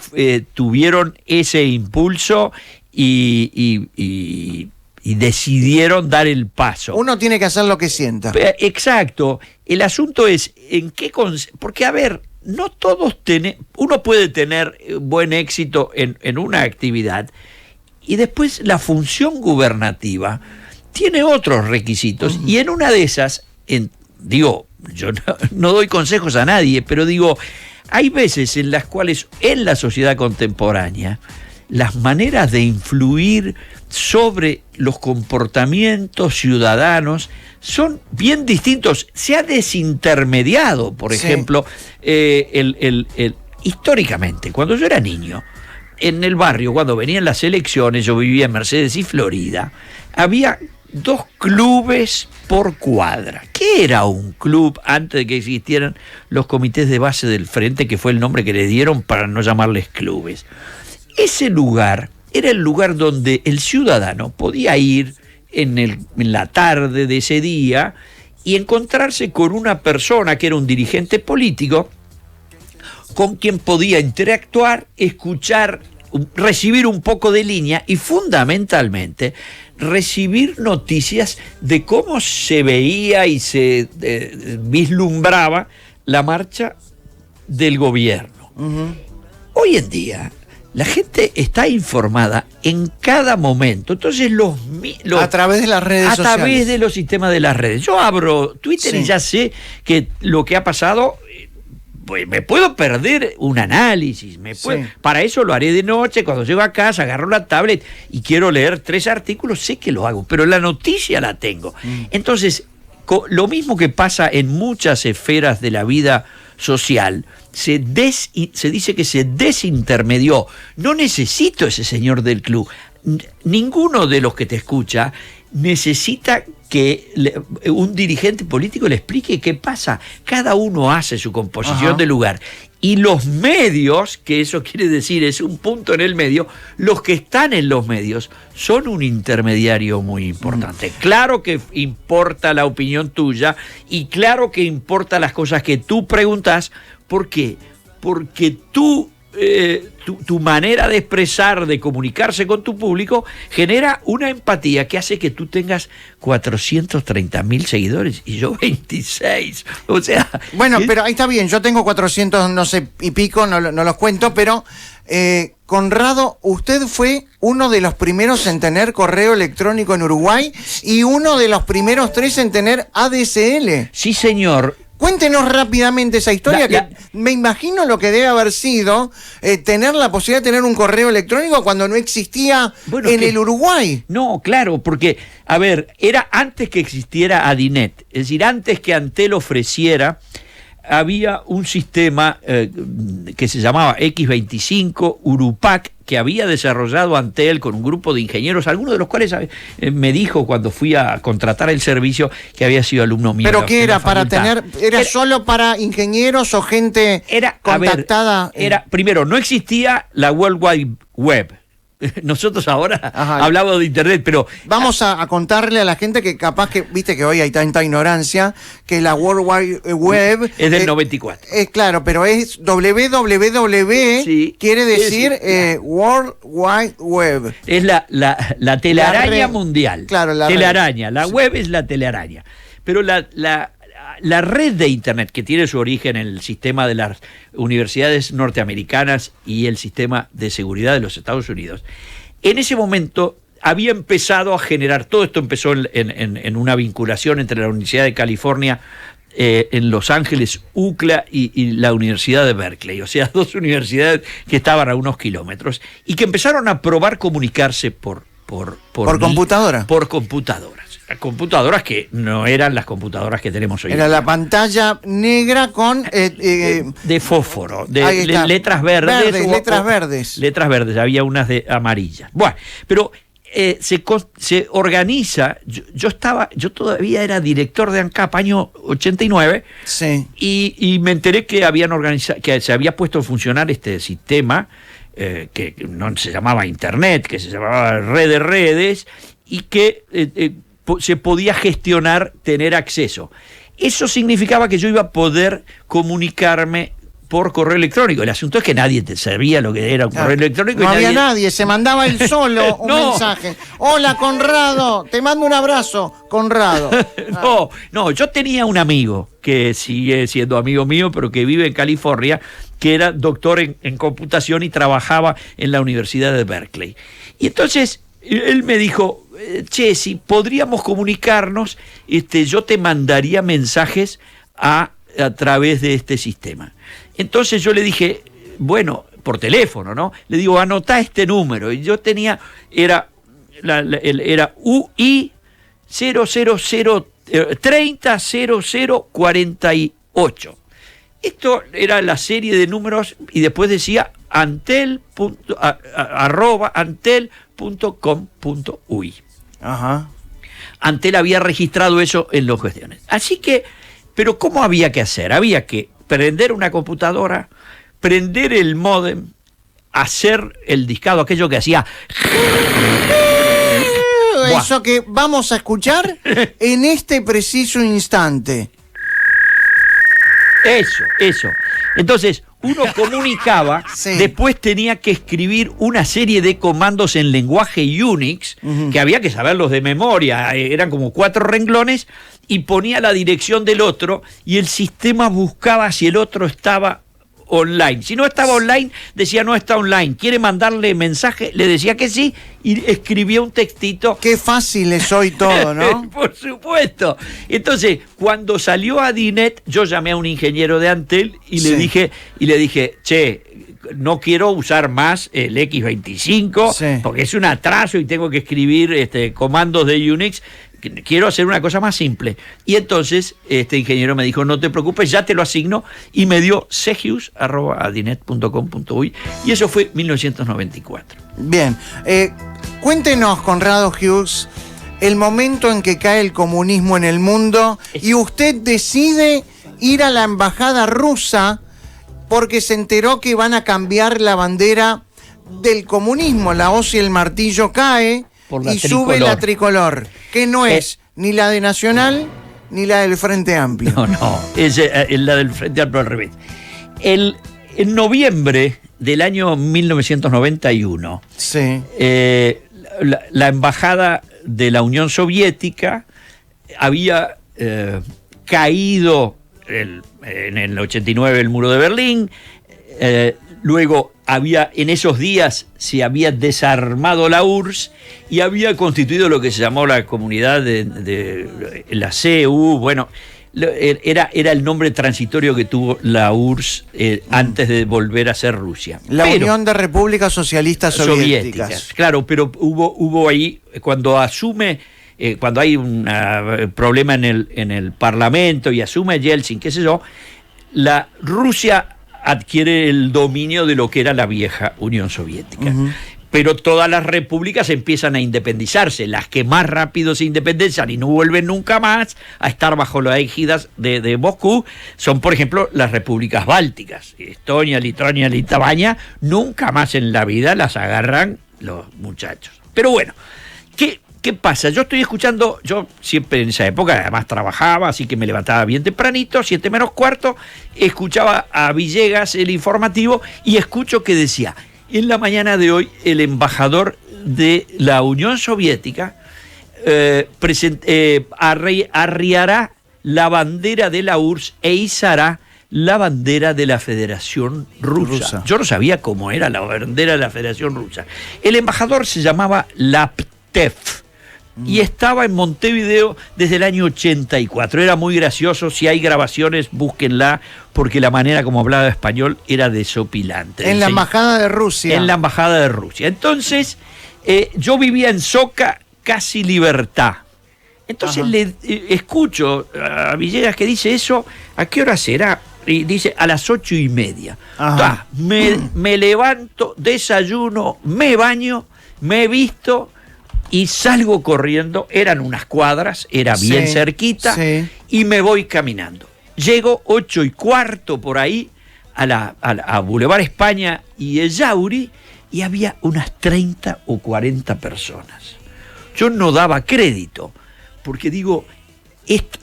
tuvieron ese impulso y decidieron dar el paso. Uno tiene que hacer lo que sienta. Exacto. El asunto es en qué... Porque, a ver, no todos uno puede tener buen éxito en una actividad y después la función gubernativa tiene otros requisitos y en una de esas, yo no doy consejos a nadie, pero digo, hay veces en las cuales en la sociedad contemporánea las maneras de influir sobre los comportamientos ciudadanos son bien distintos. Se ha desintermediado, por ejemplo, históricamente, cuando yo era niño, en el barrio, cuando venían las elecciones, yo vivía en Mercedes y Florida, había 2 clubes por cuadra. ¿Qué era un club antes de que existieran los comités de base del frente, que fue el nombre que le dieron para no llamarles clubes? Ese lugar era el lugar donde el ciudadano podía ir en la tarde de ese día y encontrarse con una persona que era un dirigente político con quien podía interactuar, escuchar, recibir un poco de línea y fundamentalmente recibir noticias de cómo se veía y se vislumbraba la marcha del gobierno. Uh-huh. Hoy en día la gente está informada en cada momento. Entonces a través de las redes sociales. A través de los sistemas de las redes. Yo abro Twitter y ya sé que lo que ha pasado, pues me puedo perder un análisis. Para eso lo haré de noche, cuando llego a casa, agarro la tablet y quiero leer 3 artículos, sé que lo hago, pero la noticia la tengo. Entonces, lo mismo que pasa en muchas esferas de la vida social, se dice que se desintermedió. No necesito ese señor del club. Ninguno de los que te escucha necesita que un dirigente político le explique qué pasa. Cada uno hace su composición de lugar. Y los medios, que eso quiere decir, es un punto en el medio, los que están en los medios son un intermediario muy importante. Claro que importa la opinión tuya y claro que importa las cosas que tú preguntas. ¿Por qué? Porque tu manera de expresar, de comunicarse con tu público, genera una empatía que hace que tú tengas 430.000 seguidores y yo 26. O sea... Bueno, pero ahí está bien, yo tengo 400, no sé, y pico, no los cuento, pero Conrado, usted fue uno de los primeros en tener correo electrónico en Uruguay y uno de los primeros 3 en tener ADSL. Sí, señor. Cuéntenos rápidamente esa historia, que me imagino lo que debe haber sido tener la posibilidad de tener un correo electrónico cuando no existía el Uruguay. No, claro, porque, a ver, era antes que existiera Adinet, es decir, antes que Antel ofreciera, había un sistema que se llamaba X25 Urupac, que había desarrollado Antel con un grupo de ingenieros, algunos de los cuales me dijo cuando fui a contratar el servicio que había sido alumno mío. ¿Pero qué era? ¿Para tener? ¿Era solo para ingenieros o gente contactada? Primero, no existía la World Wide Web. nosotros ahora Ajá. hablamos de Internet, pero... Vamos a contarle a la gente que capaz que, viste que hoy hay tanta ignorancia, que la World Wide Web... Es del 94. Claro, pero es www, Sí, quiere decir es- World Wide Web. Es la telaraña La red. mundial. Claro, la telaraña. red. La Sí. web es la telaraña. Pero la red de Internet, que tiene su origen en el sistema de las universidades norteamericanas y el sistema de seguridad de los Estados Unidos, en ese momento había empezado a generar, todo esto empezó en una vinculación entre la Universidad de California en Los Ángeles, UCLA y la Universidad de Berkeley, o sea, dos universidades que estaban a unos kilómetros y que empezaron a probar comunicarse por computadora. Por computadoras que no eran las computadoras que tenemos hoy. Era la pantalla negra con... de fósforo, Ahí está. letras verdes. Letras verdes. Letras verdes, había unas de amarillas. Bueno, pero se organiza, yo todavía era director de ANCAP, año 89, Sí. y me enteré que habían organizado, que se había puesto a funcionar este sistema, que no se llamaba Internet, que se llamaba Red de Redes, y que se podía gestionar, tener acceso. Eso significaba que yo iba a poder comunicarme por correo electrónico. El asunto es que nadie sabía lo que era un correo electrónico. No y había nadie, se mandaba él solo un No. mensaje. Hola, Conrado, te mando un abrazo, Conrado. No, yo tenía un amigo que sigue siendo amigo mío, pero que vive en California, que era doctor en computación y trabajaba en la Universidad de Berkeley. Y entonces él me dijo, che, si podríamos comunicarnos, yo te mandaría mensajes a través de este sistema. Entonces yo le dije, bueno, por teléfono, ¿no? Le digo, anotá este número. Y yo tenía, era UI 000300048. Esto era la serie de números y después decía antel.com.uy. Ajá. Antel había registrado eso en las cuestiones. Así que, pero ¿cómo había que hacer? Había que prender una computadora, prender el módem, hacer el discado, aquello que hacía... Eso que vamos a escuchar en este preciso instante. Eso. Entonces, uno comunicaba, Sí. después tenía que escribir una serie de comandos en lenguaje Unix, que había que saberlos de memoria, eran como 4 renglones, y ponía la dirección del otro, y el sistema buscaba si el otro estaba online. Si no estaba online, decía no está online. ¿Quiere mandarle mensaje? Le decía que sí, y escribía un textito. Qué fácil es hoy todo, ¿no? Por supuesto. Entonces, cuando salió Adinet, yo llamé a un ingeniero de Antel y Sí. le dije, che, no quiero usar más el X25 Sí. porque es un atraso y tengo que escribir comandos de Unix. Quiero hacer una cosa más simple. Y entonces este ingeniero me dijo, no te preocupes, ya te lo asigno, y me dio cegius@adinet.com.uy, y eso fue 1994. Bien. Cuéntenos, Conrado Hughes, el momento en que cae el comunismo en el mundo y usted decide ir a la embajada rusa porque se enteró que van a cambiar la bandera del comunismo. La hoz y el martillo cae Por la y sube tricolor. la tricolor, que no es ni la de Nacional ni la del Frente Amplio. No, es la del Frente Amplio al revés. En noviembre del año 1991, Sí. la embajada de la Unión Soviética había caído en el 89 el muro de Berlín, luego en esos días se había desarmado la URSS y había constituido lo que se llamó la comunidad de la CEU. Bueno, era el nombre transitorio que tuvo la URSS antes de volver a ser Rusia. La Pero- Unión de Repúblicas Socialistas Soviéticas. Claro, pero hubo ahí, cuando hay un problema en el Parlamento y asume Yeltsin, qué sé yo, la Rusia adquiere el dominio de lo que era la vieja Unión Soviética. Pero todas las repúblicas empiezan a independizarse. Las que más rápido se independizan y no vuelven nunca más a estar bajo las égidas de Moscú son, por ejemplo, las repúblicas bálticas. Estonia, Lituania, Lituania, nunca más en la vida las agarran los muchachos. Pero bueno, ¿qué pasa? Yo estoy escuchando, yo siempre en esa época además trabajaba, así que me levantaba bien tempranito, 7 menos cuarto, escuchaba a Villegas el informativo y escucho que decía, en la mañana de hoy el embajador de la Unión Soviética arriará la bandera de la URSS e izará la bandera de la Federación Rusa. Yo no sabía cómo era la bandera de la Federación Rusa. El embajador se llamaba Laptev y estaba en Montevideo desde el año 84. Era muy gracioso. Si hay grabaciones, búsquenla, porque la manera como hablaba español era desopilante. En la embajada de Rusia. En la embajada de Rusia. Entonces, yo vivía en Soca, casi Libertad. Entonces le escucho a Villegas que dice eso. ¿A qué hora será? Y dice a las 8:30. Me levanto, desayuno, me baño, me visto y salgo corriendo. Eran unas cuadras, era bien cerquita, y me voy caminando. Llego 8:15 por ahí a Boulevard España y Ellauri, y había unas 30 o 40 personas. Yo no daba crédito, porque digo,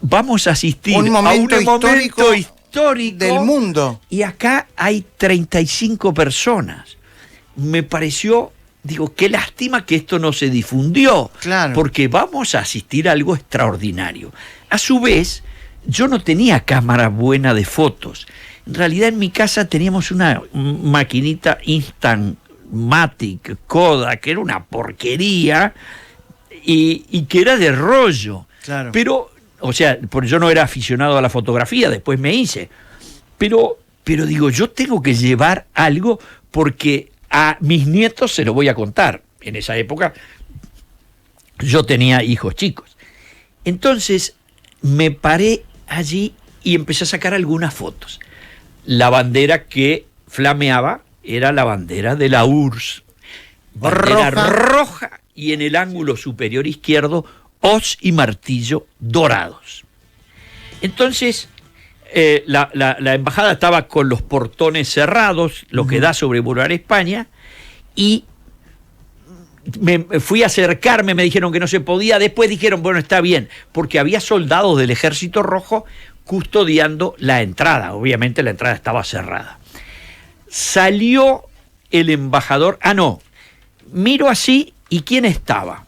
vamos a asistir a un momento histórico del mundo. Y acá hay 35 personas. Me pareció, digo, qué lástima que esto no se difundió. Claro. Porque vamos a asistir a algo extraordinario. A su vez, yo no tenía cámara buena de fotos. En realidad en mi casa teníamos una maquinita Instamatic, Kodak, que era una porquería y que era de rollo. Claro. Pero, o sea, yo no era aficionado a la fotografía, después me hice. Pero digo, yo tengo que llevar algo porque a mis nietos se lo voy a contar. En esa época yo tenía hijos chicos. Entonces me paré allí y empecé a sacar algunas fotos. La bandera que flameaba era la bandera de la URSS. Bandera roja y en el ángulo superior izquierdo hoz y martillo dorados. Entonces, la embajada estaba con los portones cerrados, lo que da sobre Boulevard España, y me fui a acercarme, me dijeron que no se podía, después dijeron, bueno, está bien, porque había soldados del Ejército Rojo custodiando la entrada, obviamente la entrada estaba cerrada. Salió el embajador, miro así, ¿y quién estaba?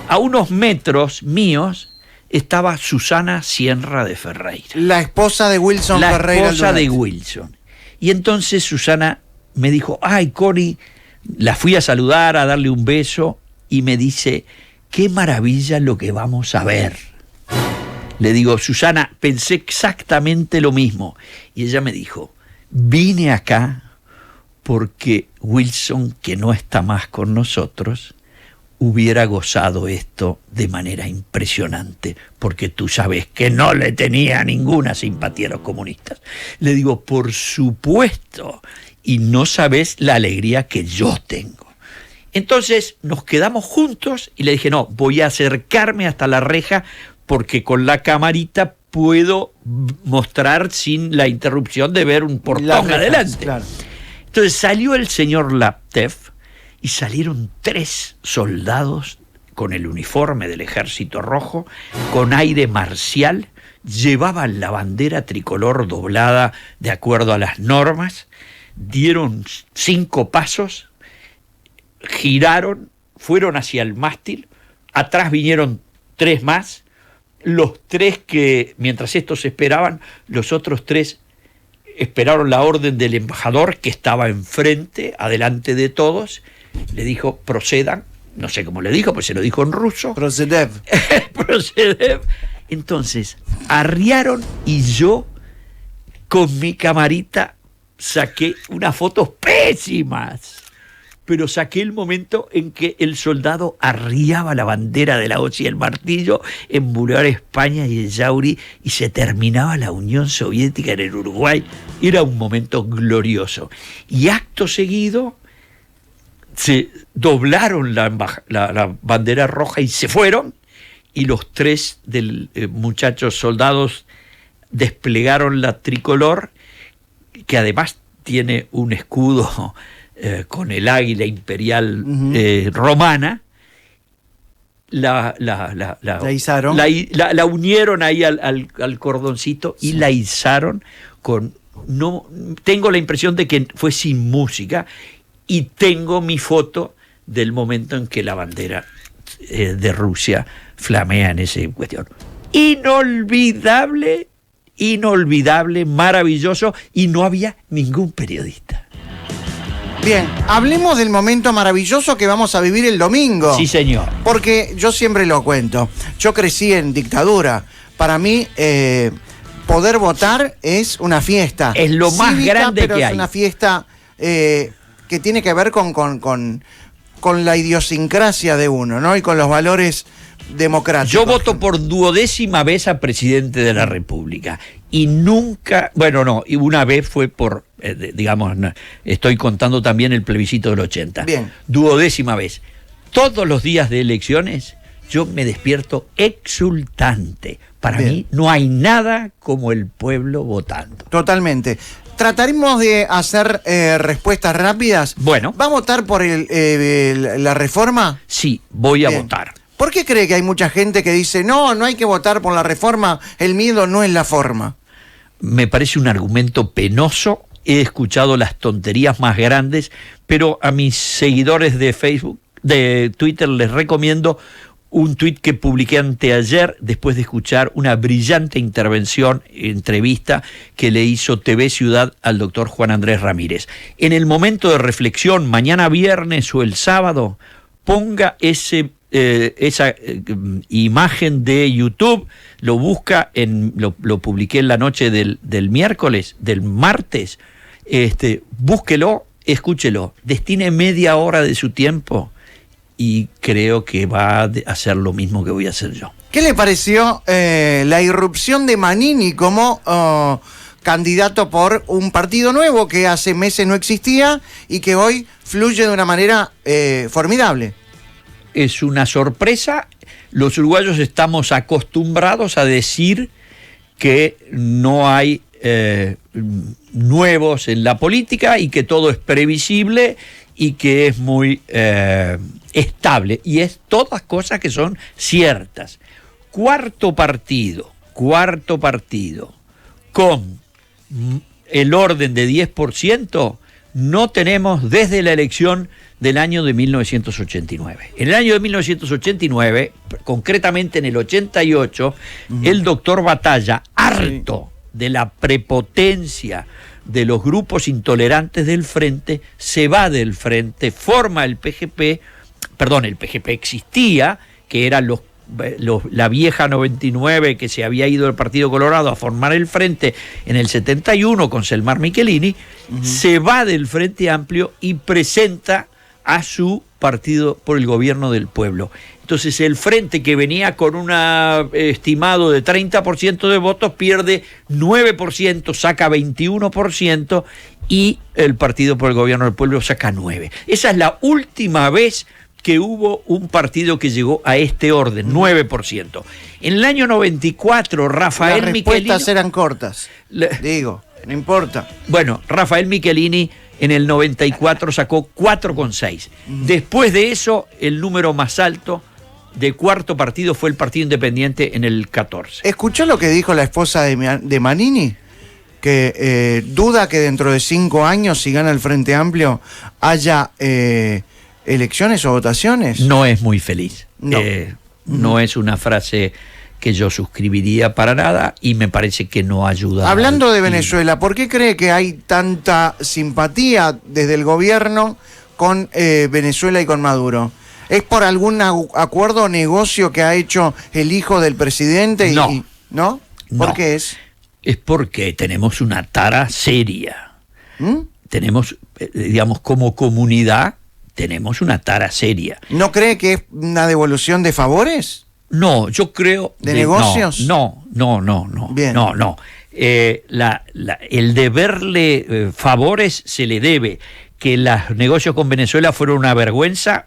A unos metros míos estaba Susana Sierra de Ferreira. La esposa de Wilson Ferreira. La esposa de Wilson. Y entonces Susana me dijo, ay, Cori, la fui a saludar, a darle un beso, y me dice, qué maravilla lo que vamos a ver. Le digo, Susana, pensé exactamente lo mismo. Y ella me dijo, vine acá porque Wilson, que no está más con nosotros, hubiera gozado esto de manera impresionante, porque tú sabes que no le tenía ninguna simpatía a los comunistas. Le digo, por supuesto, y no sabes la alegría que yo tengo. Entonces nos quedamos juntos y le dije, no, voy a acercarme hasta la reja porque con la camarita puedo mostrar sin la interrupción de ver un portón adelante. Claro. Entonces salió el señor Laptev y salieron 3 soldados con el uniforme del Ejército Rojo, con aire marcial, llevaban la bandera tricolor doblada de acuerdo a las normas, dieron 5 pasos, giraron, fueron hacia el mástil, atrás vinieron 3 más, los 3 que, mientras estos esperaban, los otros 3 esperaron la orden del embajador que estaba enfrente, adelante de todos. Le dijo, procedan, no sé cómo le dijo, pues se lo dijo en ruso. Procedev. Procedev. Entonces, arriaron y yo, con mi camarita, saqué unas fotos pésimas. Pero saqué el momento en que el soldado arriaba la bandera de la hoz y el martillo en Boulevard España y Ellauri y se terminaba la Unión Soviética en el Uruguay. Era un momento glorioso. Y acto seguido se doblaron la bandera roja y se fueron, y los 3 muchachos soldados desplegaron la tricolor, que además tiene un escudo con el águila imperial romana, la izaron. La unieron ahí al cordoncito y la izaron con... No, tengo la impresión de que fue sin música, y tengo mi foto del momento en que la bandera de Rusia flamea en esa cuestión. Inolvidable, maravilloso, y no había ningún periodista. Bien, hablemos del momento maravilloso que vamos a vivir el domingo. Sí, señor. Porque yo siempre lo cuento. Yo crecí en dictadura. Para mí, poder votar es una fiesta. Es lo más cívica, grande pero que es hay. una fiesta que tiene que ver con la idiosincrasia de uno, ¿no? Y con los valores democráticos. Yo voto por 12ª vez a presidente de la República. Y nunca, bueno, no, y una vez fue por, digamos, estoy contando también el plebiscito del 80. Bien. 12ª vez. Todos los días de elecciones yo me despierto exultante. Para Bien. mí no hay nada como el pueblo votando. Totalmente. Trataremos de hacer respuestas rápidas. Bueno. ¿Va a votar por la reforma? Sí, voy a Bien. votar. ¿Por qué cree que hay mucha gente que dice, no hay que votar por la reforma, el miedo no es la forma? Me parece un argumento penoso. He escuchado las tonterías más grandes, pero a mis seguidores de Facebook, de Twitter, les recomiendo un tuit que publiqué anteayer después de escuchar una brillante entrevista que le hizo TV Ciudad al doctor Juan Andrés Ramírez. En el momento de reflexión, mañana viernes o el sábado, ponga esa imagen de YouTube, lo busca, lo publiqué en la noche del martes, búsquelo, escúchelo, destine media hora de su tiempo y creo que va a hacer lo mismo que voy a hacer yo. ¿Qué le pareció la irrupción de Manini como candidato por un partido nuevo que hace meses no existía y que hoy fluye de una manera formidable? Es una sorpresa. Los uruguayos estamos acostumbrados a decir que no hay nuevos en la política y que todo es previsible y que es muy estable, y es todas cosas que son ciertas. Cuarto partido con el orden de 10% no tenemos desde la elección del año de 1989. En el año de 1989, concretamente en el 88, el doctor Batalla, harto de la prepotencia de los grupos intolerantes del Frente, se va del Frente, forma el PGP. Perdón, el PGP existía, que eran la vieja 99 que se había ido del Partido Colorado a formar el Frente en el 71 con Selmar Michelini, se va del Frente Amplio y presenta a su partido por el gobierno del pueblo. Entonces el Frente, que venía con un estimado de 30% de votos, pierde 9%, saca 21%, y el partido por el gobierno del pueblo saca 9%. Esa es la última vez que hubo un partido que llegó a este orden, 9%. En el año 94, Rafael Las Michelini... respuestas eran cortas. Digo, no importa. Bueno, Rafael Michelini en el 94 sacó 4,6. Después de eso, el número más alto de cuarto partido fue el Partido Independiente en el 14. ¿Escuchó lo que dijo la esposa de Manini? Que duda que dentro de 5 años, si gana el Frente Amplio, haya elecciones o votaciones. No es muy feliz. No. No es una frase que yo suscribiría para nada, y me parece que no ayuda. Hablando de Venezuela, ¿por qué cree que hay tanta simpatía desde el gobierno con Venezuela y con Maduro? ¿Es por algún acuerdo o negocio que ha hecho el hijo del presidente? No. ¿No? ¿Por qué es? Es porque tenemos una tara seria. Tenemos, digamos, como comunidad, tenemos una tara seria. ¿No cree que es una devolución de favores? No, yo creo... ¿De negocios? No. Bien. No. El deberle favores se le debe. Que los negocios con Venezuela fueron una vergüenza.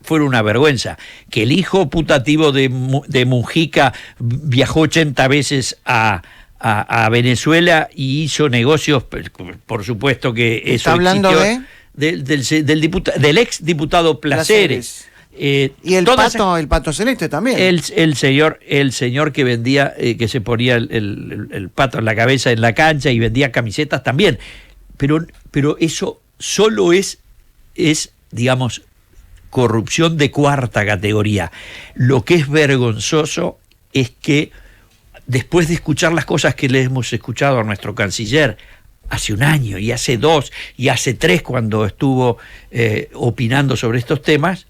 Que el hijo putativo de Mujica viajó 80 veces a Venezuela y hizo negocios, por supuesto que eso ¿Está hablando existió. del ex diputado Placeres. Y el pato celeste también. El señor que vendía, que se ponía el pato en la cabeza en la cancha y vendía camisetas también. Pero eso solo es, digamos, corrupción de cuarta categoría. Lo que es vergonzoso es que después de escuchar las cosas que le hemos escuchado a nuestro canciller hace un año y hace 2 y hace 3 cuando estuvo opinando sobre estos temas,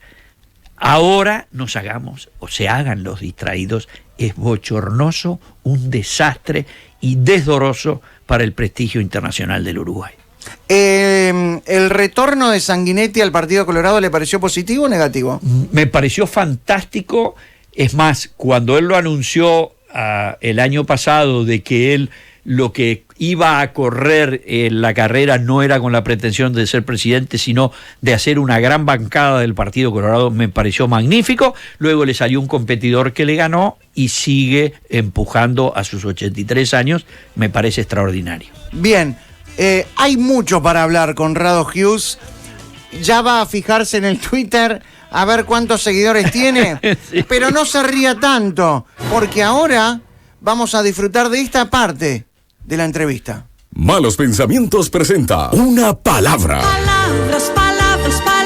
ahora nos hagamos o se hagan los distraídos. Es bochornoso, un desastre y desdoroso para el prestigio internacional del Uruguay. ¿El retorno de Sanguinetti al Partido Colorado le pareció positivo o negativo? Me pareció fantástico. Es más, cuando él lo anunció el año pasado de que él lo que iba a correr en la carrera no era con la pretensión de ser presidente, sino de hacer una gran bancada del Partido Colorado, me pareció magnífico. Luego le salió un competidor que le ganó y sigue empujando a sus 83 años, me parece extraordinario. Bien, hay mucho para hablar, Conrado Hughes. Ya va a fijarse en el Twitter a ver cuántos seguidores tiene, sí. Pero no se ría tanto, porque ahora vamos a disfrutar de esta parte de la entrevista. Malos Pensamientos presenta Una Palabra. Palabras, palabras, palabras.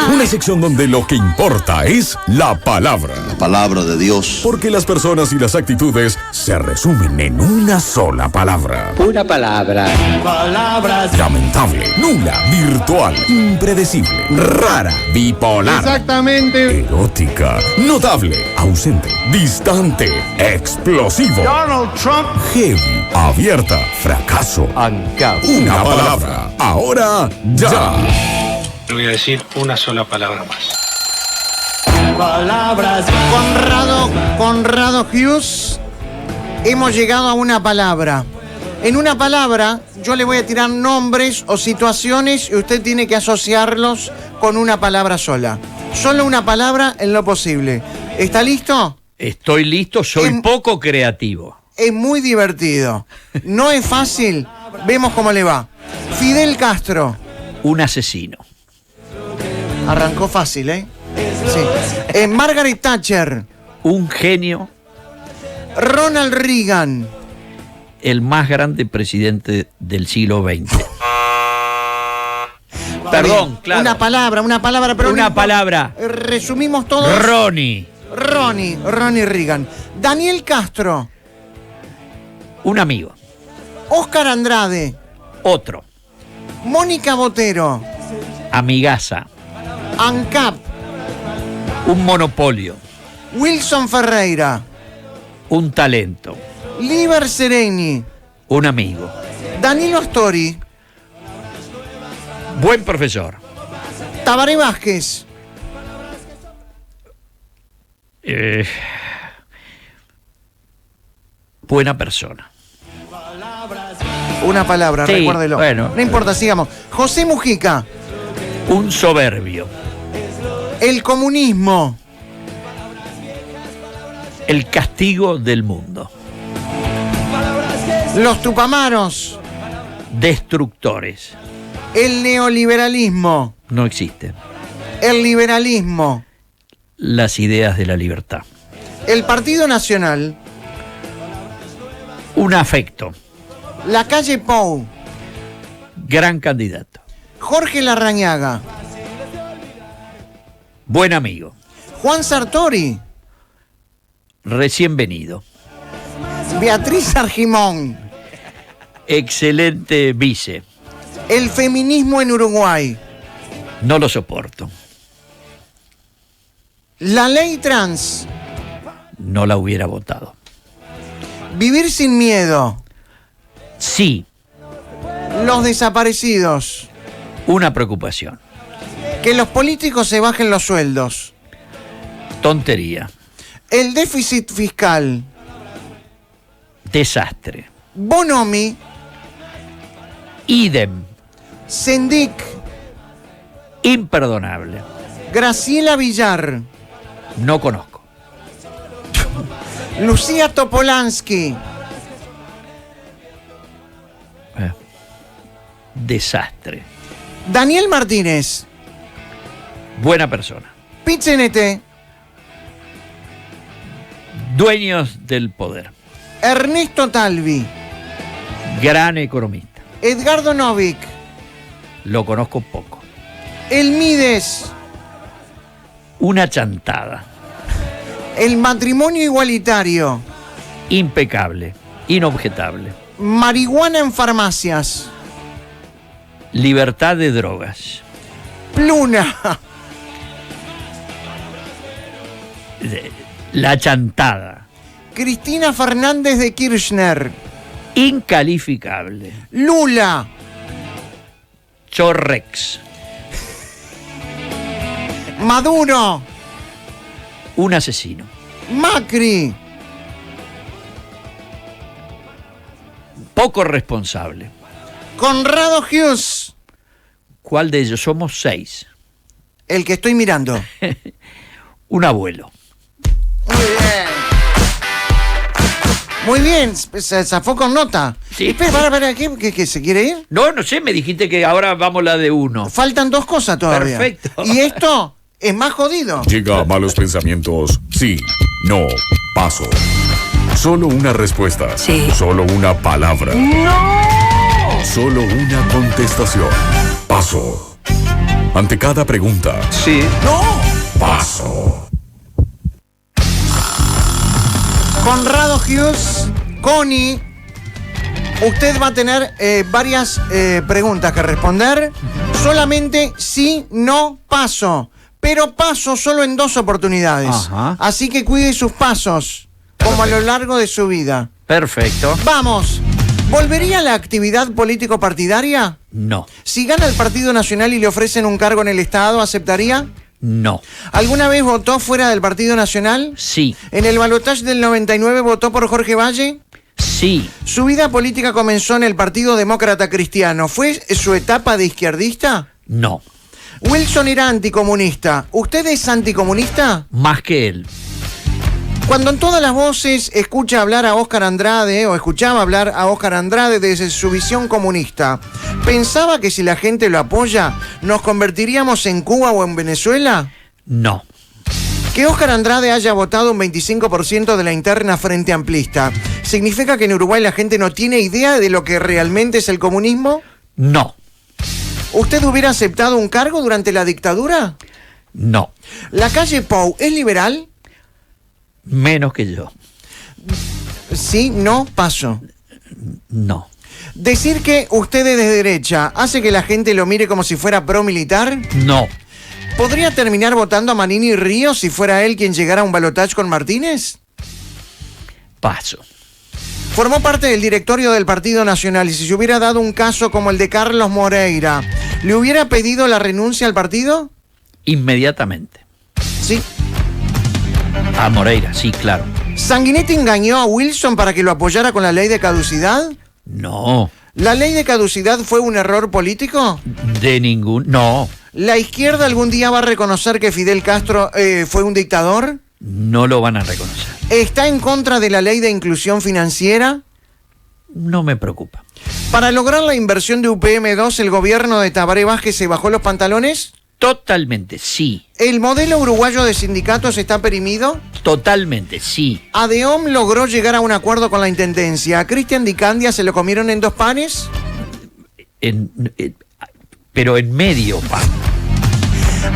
Una sección donde lo que importa es la palabra. La palabra de Dios. Porque las personas y las actitudes se resumen en una sola palabra. Una palabra. Palabras. Lamentable, nula, virtual, impredecible, rara, bipolar. Exactamente. Erótica, notable, ausente, distante, explosivo. Donald Trump. Heavy, abierta, fracaso. Ancap. Una palabra. Ahora, ya. Le voy a decir una sola palabra más. Palabras. Conrado Hughes, hemos llegado a una palabra. En una palabra, yo le voy a tirar nombres o situaciones y usted tiene que asociarlos con una palabra sola. Solo una palabra en lo posible. ¿Está listo? Estoy listo, soy poco creativo. Es muy divertido. No es fácil. Vemos cómo le va. Fidel Castro. Un asesino. Arrancó fácil, ¿eh? Sí. Margaret Thatcher. Un genio. Ronald Reagan. El más grande presidente del siglo XX. Perdón, claro. Una palabra, pero una palabra. Resumimos todo. Ronnie Reagan. Daniel Castro. Un amigo. Oscar Andrade. Otro. Mónica Botero. Amigaza. ANCAP. Un monopolio. Wilson Ferreira. Un talento. Liber Sereni. Un amigo. Danilo Astori. Buen profesor. Tabaré Vázquez. Buena persona. Una palabra, sí, recuérdelo. Bueno, no importa, sigamos. José Mujica. Un soberbio. El comunismo. El castigo del mundo. Los tupamaros. Destructores. El neoliberalismo. No existen. El liberalismo. Las ideas de la libertad. El Partido Nacional. Un afecto. La calle Pou. Gran candidato. Jorge Larrañaga. Buen amigo. Juan Sartori. Recién venido. Beatriz Argimón. Excelente vice. El feminismo en Uruguay. No lo soporto. La ley trans. No la hubiera votado. Vivir sin miedo. Sí. Los desaparecidos. Una preocupación. Que los políticos se bajen los sueldos. Tontería. El déficit fiscal. Desastre. Bonomi. Idem. Sendik. Imperdonable. Graciela Villar. No conozco. Lucía Topolansky. Desastre. Daniel Martínez. Buena persona. Pit-CNT. Dueños del poder. Ernesto Talvi. Gran economista. Edgardo Novik. Lo conozco poco. El Mides. Una chantada. El matrimonio igualitario. Impecable. Inobjetable. Marihuana en farmacias. Libertad de drogas. Pluna. La chantada. Cristina Fernández de Kirchner. Incalificable. Lula. Chorrex. Maduro. Un asesino. Macri. Poco responsable. Conrado Hughes. ¿Cuál de ellos? Somos 6. El que estoy mirando. Un abuelo. Muy bien. Muy bien, se zafó con nota. Sí. Espera, para, ¿qué se quiere ir? No sé, me dijiste que ahora vamos la de 1. Faltan 2 cosas todavía. Perfecto. Y esto es más jodido. Llega a malos pensamientos. Sí, no, paso. Solo una respuesta. Sí. Solo una palabra. ¡No! Solo una contestación. Paso. Ante cada pregunta. Sí. ¡No! Paso. Conrado Hughes, Connie, usted va a tener varias preguntas que responder. Solamente sí, no, paso. Pero paso solo en 2 oportunidades. Ajá. Así que cuide sus pasos, como a lo largo de su vida. Perfecto. Vamos. ¿Volvería a la actividad político-partidaria? No. Si gana el Partido Nacional y le ofrecen un cargo en el Estado, ¿aceptaría? No. ¿Alguna vez votó fuera del Partido Nacional? Sí. ¿En el balotaje del 99 votó por Jorge Valle? Sí. ¿Su vida política comenzó en el Partido Demócrata Cristiano? ¿Fue su etapa de izquierdista? No. Wilson era anticomunista. ¿Usted es anticomunista? Más que él. Cuando en todas las voces escucha hablar a Óscar Andrade, o escuchaba hablar a Óscar Andrade desde su visión comunista, ¿pensaba que si la gente lo apoya, nos convertiríamos en Cuba o en Venezuela? No. Que Óscar Andrade haya votado un 25% de la interna Frente Amplista, ¿significa que en Uruguay la gente no tiene idea de lo que realmente es el comunismo? No. ¿Usted hubiera aceptado un cargo durante la dictadura? No. ¿La calle Pou es liberal? Menos que yo. Sí, no, paso. No. ¿Decir que usted es de derecha hace que la gente lo mire como si fuera pro-militar? No. ¿Podría terminar votando a Manini Ríos si fuera él quien llegara a un balotaje con Martínez? Paso. Formó parte del directorio del Partido Nacional y si se hubiera dado un caso como el de Carlos Moreira, ¿le hubiera pedido la renuncia al partido? Inmediatamente. Sí. A Moreira, sí, claro. ¿Sanguinetti engañó a Wilson para que lo apoyara con la ley de caducidad? No. ¿La ley de caducidad fue un error político? De ningún... No. ¿La izquierda algún día va a reconocer que Fidel Castro fue un dictador? No lo van a reconocer. ¿Está en contra de la ley de inclusión financiera? No me preocupa. ¿Para lograr la inversión de UPM2 el gobierno de Tabaré Vázquez se bajó los pantalones? Totalmente, sí. ¿El modelo uruguayo de sindicatos está perimido? Totalmente, sí. ¿ADEOM logró llegar a un acuerdo con la Intendencia? ¿A Cristian Di Candia se lo comieron en 2 panes? Pero en medio, pa.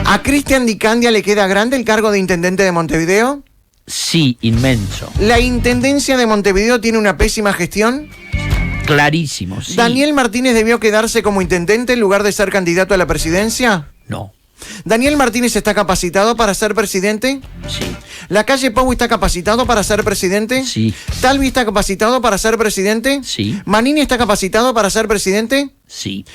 ¿A Cristian Di Candia le queda grande el cargo de Intendente de Montevideo? Sí, inmenso. ¿La Intendencia de Montevideo tiene una pésima gestión? Clarísimo, sí. ¿Daniel Martínez debió quedarse como intendente en lugar de ser candidato a la presidencia? No. ¿Daniel Martínez está capacitado para ser presidente? Sí. ¿La calle Pou está capacitado para ser presidente? Sí. ¿Talvi está capacitado para ser presidente? Sí. ¿Manini está capacitado para ser presidente? Sí.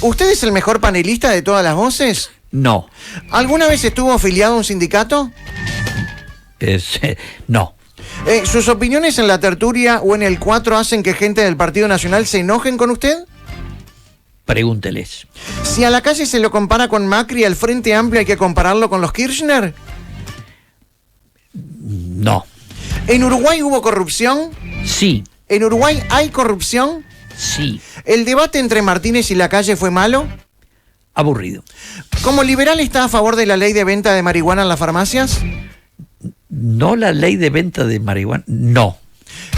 ¿Usted es el mejor panelista de todas las voces? No. ¿Alguna vez estuvo afiliado a un sindicato? No. ¿Sus opiniones en la tertulia o en el 4 hacen que gente del Partido Nacional se enojen con usted? Pregúnteles. Si a la calle se lo compara con Macri, al Frente Amplio hay que compararlo con los Kirchner. No. ¿En Uruguay hubo corrupción? Sí. ¿En Uruguay hay corrupción? Sí. ¿El debate entre Martínez y Lacalle fue malo? Aburrido. ¿Como liberal está a favor de la ley de venta de marihuana en las farmacias? No la ley de venta de marihuana, no.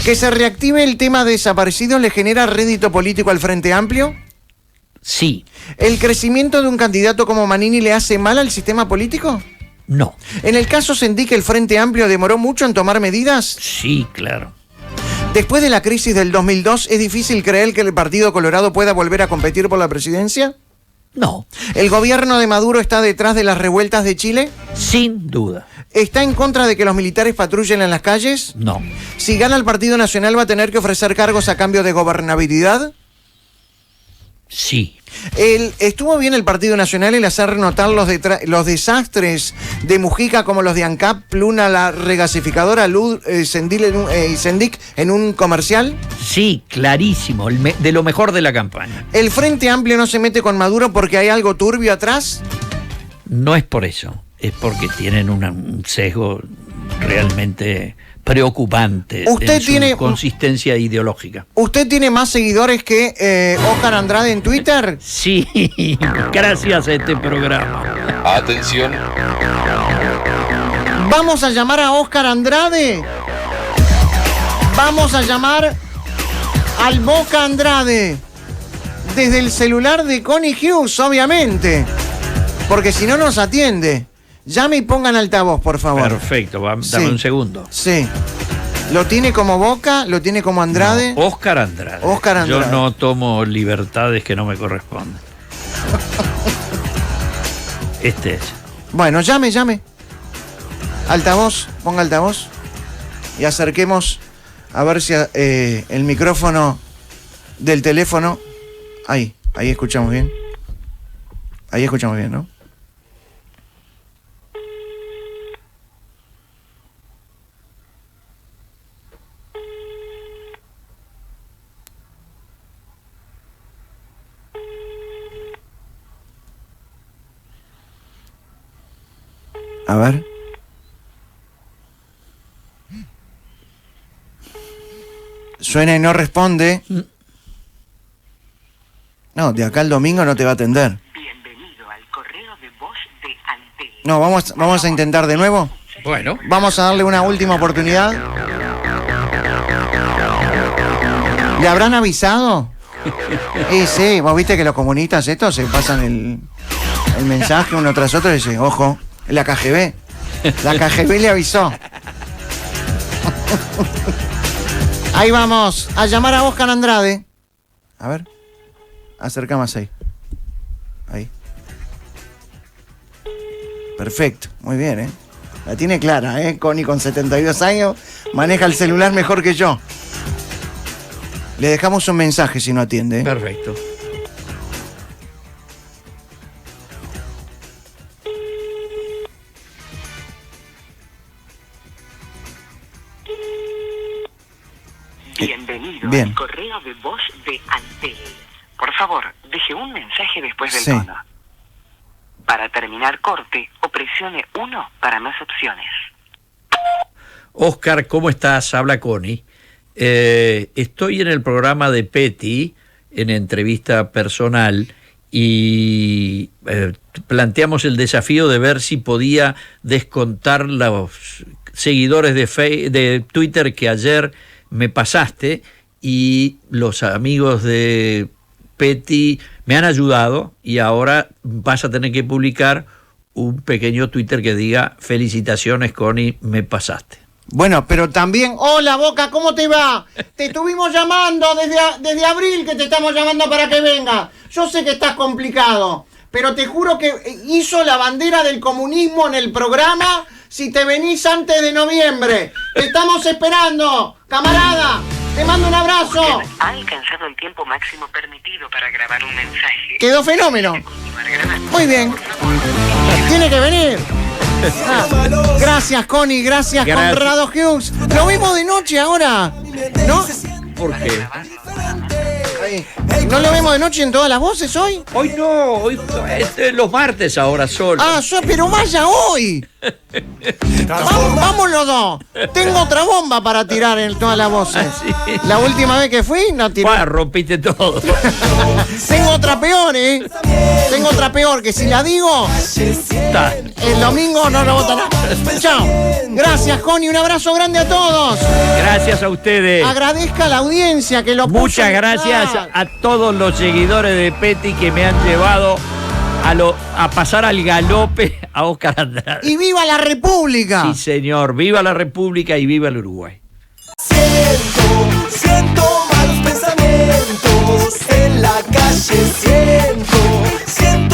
¿Que se reactive el tema de desaparecidos le genera rédito político al Frente Amplio? Sí. ¿El crecimiento de un candidato como Manini le hace mal al sistema político? No. ¿En el caso Sendí que el Frente Amplio demoró mucho en tomar medidas? Sí, claro. Después de la crisis del 2002, ¿es difícil creer que el Partido Colorado pueda volver a competir por la presidencia? No. ¿El gobierno de Maduro está detrás de las revueltas de Chile? Sin duda. ¿Está en contra de que los militares patrullen en las calles? No. Si gana el Partido Nacional, ¿va a tener que ofrecer cargos a cambio de gobernabilidad? Sí. ¿Estuvo bien el Partido Nacional en hacer notar los desastres de Mujica como los de ANCAP, Pluna, la regasificadora, Luz, Sendic en un comercial? Sí, clarísimo, de lo mejor de la campaña. ¿El Frente Amplio no se mete con Maduro porque hay algo turbio atrás? No es por eso, es porque tienen un sesgo realmente preocupante Usted en su tiene consistencia ideológica. ¿Usted tiene más seguidores que Óscar Andrade en Twitter? Sí, gracias a este programa. Atención. Vamos a llamar a Óscar Andrade. Vamos a llamar al Boca Andrade. Desde el celular de Connie Hughes, obviamente. Porque si no nos atiende. Llame y pongan altavoz, por favor. Perfecto, dame un segundo. Sí. ¿Lo tiene como Boca? ¿Lo tiene como Andrade? No, Óscar Andrade. Óscar Andrade. Yo no tomo libertades que no me corresponden. Este es. Bueno, llame. Altavoz, ponga altavoz. Y acerquemos a ver si el micrófono del teléfono. Ahí escuchamos bien. Ahí escuchamos bien, ¿no? A ver. Suena y no responde. No, de acá al domingo no te va a atender. Bienvenido al correo de voz de Antel. No, vamos a intentar de nuevo. Bueno. Vamos a darle una última oportunidad. ¿Le habrán avisado? Sí, vos viste que los comunistas estos se pasan el mensaje uno tras otro y dicen, ojo, la KGB. La KGB le avisó. Ahí vamos, a llamar a Óscar Andrade. A ver, acerca más ahí. Ahí. Perfecto, muy bien, ¿eh? La tiene clara, ¿eh? Connie con 72 años maneja el celular mejor que yo. Le dejamos un mensaje si no atiende, ¿eh? Perfecto. Bienvenido Bien. al correo de voz de Antel. Por favor, deje un mensaje después del Sí. tono. Para terminar corte o presione 1 para más opciones. Óscar, ¿cómo estás? Habla Connie. Estoy en el programa de Petty, en entrevista personal, y planteamos el desafío de ver si podía descontar los seguidores de Twitter que ayer me pasaste, y los amigos de Petty me han ayudado, y ahora vas a tener que publicar un pequeño Twitter que diga: felicitaciones, Connie, me pasaste. Bueno, pero también... Hola, Boca, ¿cómo te va? Te estuvimos llamando desde abril, que te estamos llamando para que venga. Yo sé que estás complicado, pero te juro que hizo la bandera del comunismo en el programa si te venís antes de noviembre. Te estamos esperando, camarada. Te mando un abrazo. Usted ha alcanzado el tiempo máximo permitido para grabar un mensaje. Quedó fenómeno. Continuar grabando. Muy bien. Tiene que venir. Gracias, Connie. Gracias, Conrado Hughes. Lo vimos de noche ahora, ¿no? ¿Por qué? Ahí ¿No lo vemos de noche en todas las voces hoy? Hoy no, hoy los martes ahora solo. Pero vaya hoy. Vamos los dos. Tengo otra bomba para tirar en todas las voces. Sí. La última vez que fui, no tiré. Rompiste todo. Tengo otra peor, ¿eh? Tengo otra peor, que si la digo, el domingo no lo votan. Chao. Gracias, Connie. Un abrazo grande a todos. Gracias a ustedes. Agradezca a la audiencia que lo puso. Muchas gracias a todos los seguidores de Petty que me han llevado a pasar al galope a Oscar Andrade. ¡Y viva la República! Sí, señor. Viva la República y viva el Uruguay. Siento malos pensamientos en la calle, siento